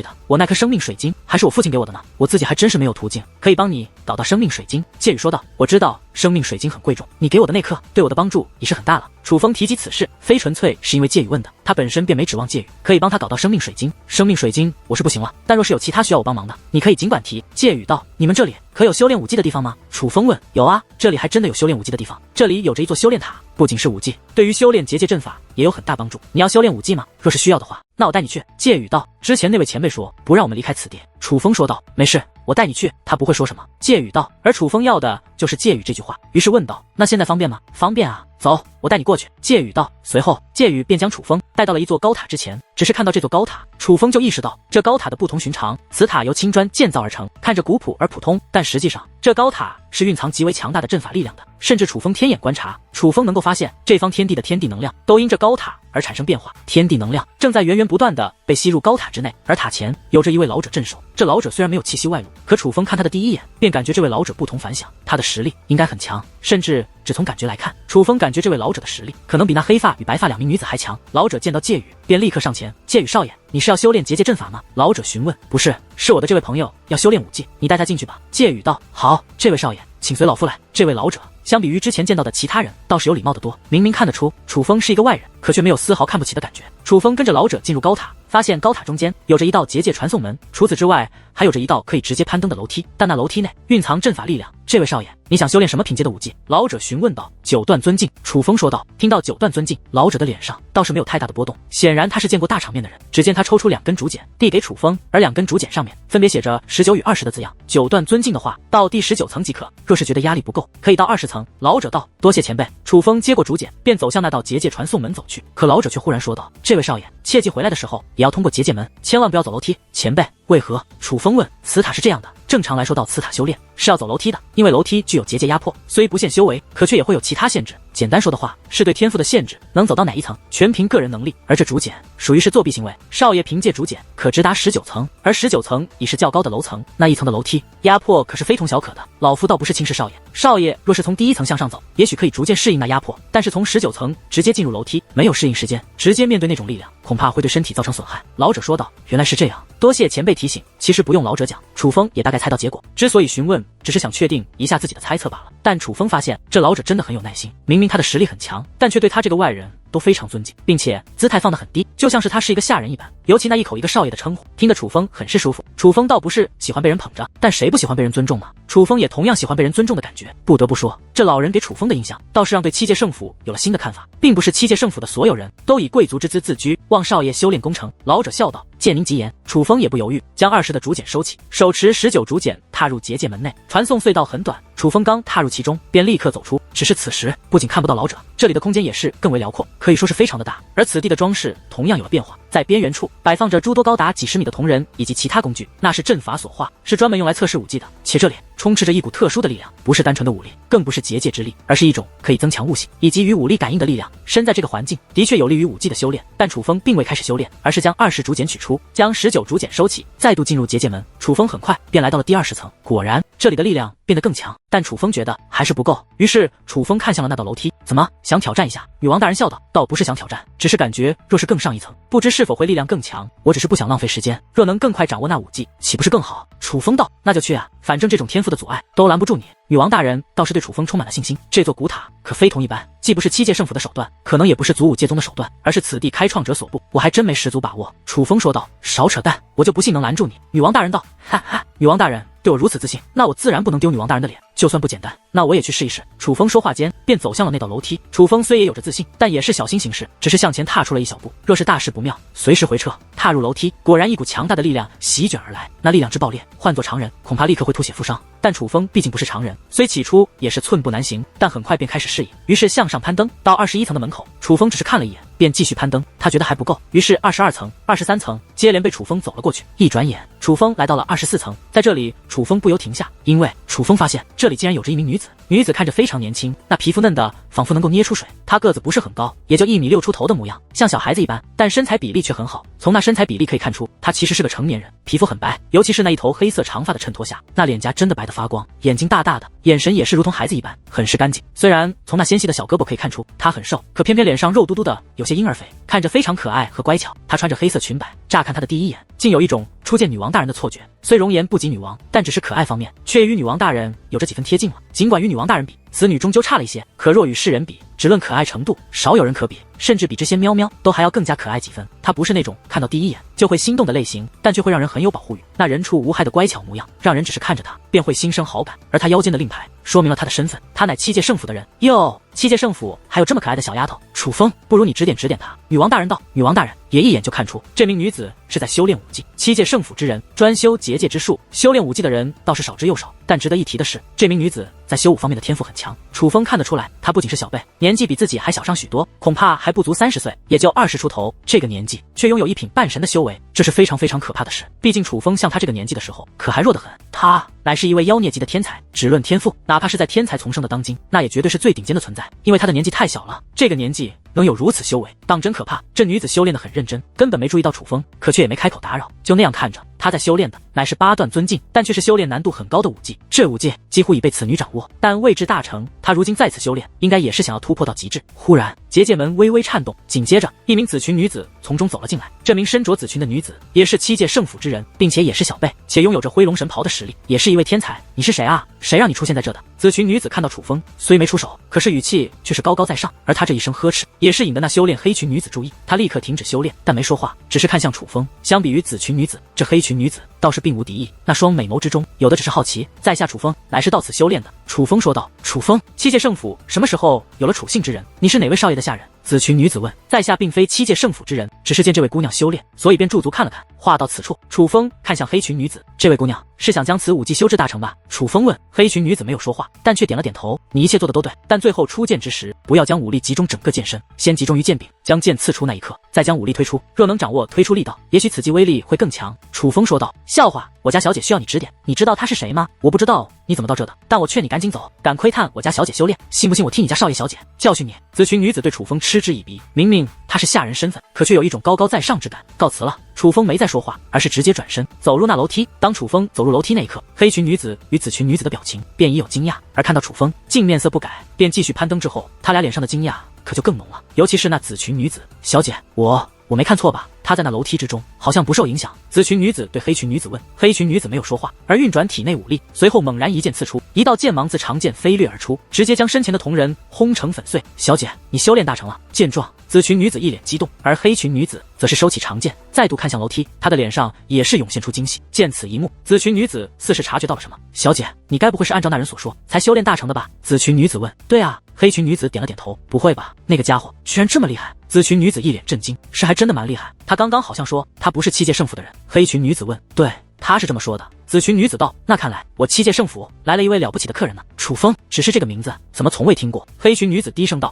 的。我那颗生命水晶还是我父亲给我的呢，我自己还真是没有途径可以帮你导到生命水晶。介羽说道。我知道生命水晶很贵重，你给我的那颗对我的帮助也是很大了。楚风提及此事，非纯粹是因为介羽问的，他本身便没指望介羽可以帮他搞到生命水晶。生命水晶我是不行了，但若是有其他需要我帮忙的，你可以尽管提。介羽道。你们这里可有修炼武技的地方吗？楚风问。有啊，这里还真的有修炼武技的地方，这里有着一座修炼塔，不仅是武技，对于修炼结界阵法也有很大帮助。你要修炼武技吗？若是需要的话，那我带你去。介羽道。之前那位前辈说不让我们离开此地。楚风说道。没事，我带你去，他不会说什么。介羽道。而楚风要的就是介羽这句话，于是问道。那现在方便吗？方便啊，走，我带你过去。介羽道。随后介羽便将楚风带到了一座高塔之前，只是看到这座高塔，楚风就意识到这高塔的不同寻常。此塔由青砖建造而成，看着古朴而普通，但实际上这高塔是蕴藏极为强大的阵法力量的。甚至楚风天眼观察，楚风能够发现这方天地的天地能量都因这高塔而产生变化，天地能量正在源源不断的被吸入高塔之内，而塔前有着一位老者镇守。这老者虽然没有气息外露，可楚风看他的第一眼便感觉这位老者不同凡响，他的实力应该很强，甚至只从感觉来看，楚风感觉这位老者的实力可能比那黑发与白发两名女子还强。老者见到介羽便立刻上前。介羽少爷，你是要修炼结界阵法吗？老者询问。不是，是我的这位朋友要修炼武技，你带他进去吧。介羽道。好，这位少爷请随老夫来。这位老者相比于之前见到的其他人倒是有礼貌得多，明明看得出楚风是一个外人，可却没有丝毫看不起的感觉。楚风跟着老者进入高塔，发现高塔中间有着一道结界传送门，除此之外还有着一道可以直接攀登的楼梯，但那楼梯内蕴藏阵法力量。这位少爷，你想修炼什么品阶的武技？老者询问道。九段尊境，楚风说道。听到九段尊境，老者的脸上倒是没有太大的波动，显然他是见过大场面的人。只见他抽出2根竹简递给楚风，而2根竹简上面分别写着19与20的字样。九段尊境的话，到第19层即可，若是觉得压力不够，可以到20层。老者道。多谢前辈。楚风接过竹简，便走向那道结界传送门走去。可老者却忽然说道，这位少爷，切记回来的时候也要通过结界门，千万不要走楼梯。前辈，为何？楚风问。此塔是这样的，正常来说到此塔修炼是要走楼梯的，因为楼梯具有结界压迫，虽不限修为，可却也会有其他限制。简单说的话，是对天赋的限制，能走到哪一层，全凭个人能力。而这竹简属于是作弊行为，少爷凭借竹简可直达19层，而19层已是较高的楼层，那一层的楼梯压迫可是非同小可的。老夫倒不是轻视少爷，少爷若是从第1层向上走，也许可以逐渐适应那压迫，但是从19层直接进入楼梯，没有适应时间，直接面对那种力量，恐怕会对身体造成损害。老者说道。原来是这样，多谢前辈提醒。其实不用老者讲，楚风也大概猜到结果，之所以询问，只是想确定一下自己的猜测罢了。但楚风发现这老者真的很有耐心，明明他的实力很强，但却对他这个外人都非常尊敬，并且姿态放得很低，就像是他是一个下人一般。尤其那一口一个少爷的称呼，听得楚风很是舒服。楚风倒不是喜欢被人捧着，但谁不喜欢被人尊重呢？楚风也同样喜欢被人尊重的感觉。不得不说，这老人给楚风的印象倒是让对七界圣府有了新的看法，并不是七界圣府的所有人都以贵族之姿自居，望少爷修炼功成。老者笑道。见您吉言。楚风也不犹豫，将20的竹简收起，手持19竹简踏入结界门内。传送隧道很短，楚风刚踏入其中便立刻走出。只是此时不仅看不到老者，这里的空间也是更为辽阔，可以说是非常的大。而此地的装饰同样有了变化，在边缘处摆放着诸多高达几十米的铜人以及其他工具，那是阵法所化，是专门用来测试武技的。且这里充斥着一股特殊的力量，不是单纯的武力，更不是结界之力，而是一种可以增强悟性以及与武力感应的力量。身在这个环境的确有利于武技的修炼，但楚风并未开始修炼，而是将20竹简取出，将19竹简收起，再度进入结界门。楚风很快便来到了第20层，果然这里的力量变得更强，但楚风觉得还是不够，于是楚风看向了那道楼梯。怎么，想挑战一下？女王大人笑道。倒不是想挑战，只是感觉若是更上一层，不知是否会力量更强。我只是不想浪费时间，若能更快掌握那武技，岂不是更好？楚风道。那就去啊，反正这种天赋的阻碍都拦不住你。女王大人倒是对楚风充满了信心，这座古塔可非同一般，既不是七界圣府的手段，可能也不是祖武界宗的手段，而是此地开创者所布，我还真没十足把握。楚风说道。少扯淡，我就不信能拦住你。女王大人道。哈哈，女王大人对我如此自信，那我自然不能丢女王大人的脸，就算不简单，那我也去试一试。楚风说话间便走向了那道楼梯。楚风虽也有着自信，但也是小心行事，只是向前踏出了一小步，若是大事不妙，随时回撤。踏入楼梯，果然一股强大的力量席卷而来，那力量之爆裂，换作常人恐怕立刻会吐血负伤，但楚风毕竟不是常人，虽起初也是寸步难行，但很快便开始适应，于是向上攀登到21层的门口。楚风只是看了一眼便继续攀登，他觉得还不够，于是22层、23层接连被楚风走了过去。一转眼，楚风来到了24层，在这里楚风不由停下，因为楚风发现这里竟然有着一名女子。女子看着非常年轻，那皮肤嫩的仿佛能够捏出水，她个子不是很高，也就1米6出头的模样，像小孩子一般，但身材比例却很好。从那身材比例可以看出，她其实是个成年人，皮肤很白，尤其是那一头黑色长发的衬托下，那脸颊真的白得发光，眼睛大大的，眼神也是如同孩子一般，很是干净。虽然从那纤细的小胳膊可以看出她很瘦，可偏偏脸上肉嘟嘟的，有些婴儿肥，看着非常可爱和乖巧。她穿着黑色裙摆，乍看她的第一眼，竟有一种初见女王大人的错觉。虽容颜不及女王，但只是可爱方面，却与女王大人有着几分贴近了。尽管与女王大人比，此女终究差了一些，可若与世人比，只论可爱程度，少有人可比，甚至比这些喵喵都还要更加可爱几分。她不是那种看到第一眼就会心动的类型，但却会让人很有保护欲，那人畜无害的乖巧模样，让人只是看着她便会心生好感。而她腰间的令牌说明了她的身份，她乃七界圣府的人。哟，七界圣府还有这么可爱的小丫头？楚风，不如你指点指点她。女王大人道。女王大人也一眼就看出这名女子是在修炼武技，七界圣府之人专修结界之术，修炼武技的人倒是少之又少。但值得一提的是，这名女子在修武方面的天赋很强。楚风看得出来，她不仅是小辈，年纪比自己还小上许多，恐怕还不足30岁，也就20出头。这个年纪却拥有一品半神的修为，这是非常非常可怕的事。毕竟楚风像他这个年纪的时候，可还弱得很。他乃是一位妖孽级的天才，只论天赋，哪怕是在天才丛生的当今，那也绝对是最顶尖的存在。因为他的年纪太小了，这个年纪能有如此修为，当真可怕。这女子修炼得很认真，根本没注意到楚风，可却也没开口打扰，就那样看着。他她在修炼的乃是八段尊境，但却是修炼难度很高的武技，这武技几乎已被此女掌握，但未至大成。她如今再次修炼，应该也是想要突破到极致。忽然，结界门微微颤动，紧接着，一名紫裙女子从中走了进来。这名身着紫裙的女子也是七界圣府之人，并且也是小辈，且拥有着灰龙神袍的实力，也是一位天才。你是谁啊？谁让你出现在这的？紫裙女子看到楚风，虽没出手，可是语气却是高高在上，而她这一声呵斥，也是引得那修炼黑裙女子注意。她立刻停止修炼，但没说话，只是看向楚风。相比于紫裙女子，这黑裙女子倒是并无敌意，那双美眸之中有的只是好奇。在下楚风乃是到此修炼的。楚风说道。楚风，七界圣府什么时候有了楚姓之人？你是哪位少爷的下人？紫裙女子问。在下并非七界圣府之人，只是见这位姑娘修炼，所以便驻足看了看。话到此处，楚风看向黑裙女子，这位姑娘是想将此武技修至大成吧？楚风问。黑裙女子没有说话，但却点了点头。你一切做的都对，但最后出剑之时，不要将武力集中整个剑身，先集中于剑柄，将剑刺出那一刻，再将武力推出。若能掌握推出力道，也许此技威力会更强。楚风说道。笑话，我家小姐需要你指点。你知道她是谁吗？我不知道你怎么到这的，但我劝你赶紧走，敢窥探我家小姐修炼，信不信我替你家少爷小姐教训你？紫裙女子对楚风嗤之以鼻，明明她是下人身份，可却有一种高高在上之感。告辞了。楚风没再说话，而是直接转身走入那楼梯。当楚风走入楼梯那一刻，黑裙女子与紫裙女子的表情便已有惊讶，而看到楚风竟面色不改，便继续攀登之后，他俩脸上的惊讶可就更浓了。尤其是那紫裙女子，小姐，我没看错吧？她在那楼梯之中好像不受影响。紫裙女子对黑裙女子问。黑裙女子没有说话，而运转体内武力，随后猛然一剑刺出，一道剑芒自长剑飞掠而出，直接将身前的同人轰成粉碎。小姐，你修炼大成了。见状，紫裙女子一脸激动，而黑裙女子则是收起长剑，再度看向楼梯，她的脸上也是涌现出惊喜。见此一幕，紫裙女子似是察觉到了什么。小姐，你该不会是按照那人所说才修炼大成的吧？紫裙女子问。对啊。黑裙女子点了点头。不会吧，那个家伙居然这么厉害？紫裙女子一脸震惊。是，还真的蛮厉害。他刚刚好像说他不是七界圣府的人。黑裙女子问。对，他是这么说的。紫裙女子道。那看来我七界圣府来了一位了不起的客人呢。楚风，只是这个名字怎么从未听过？黑裙女子低声道。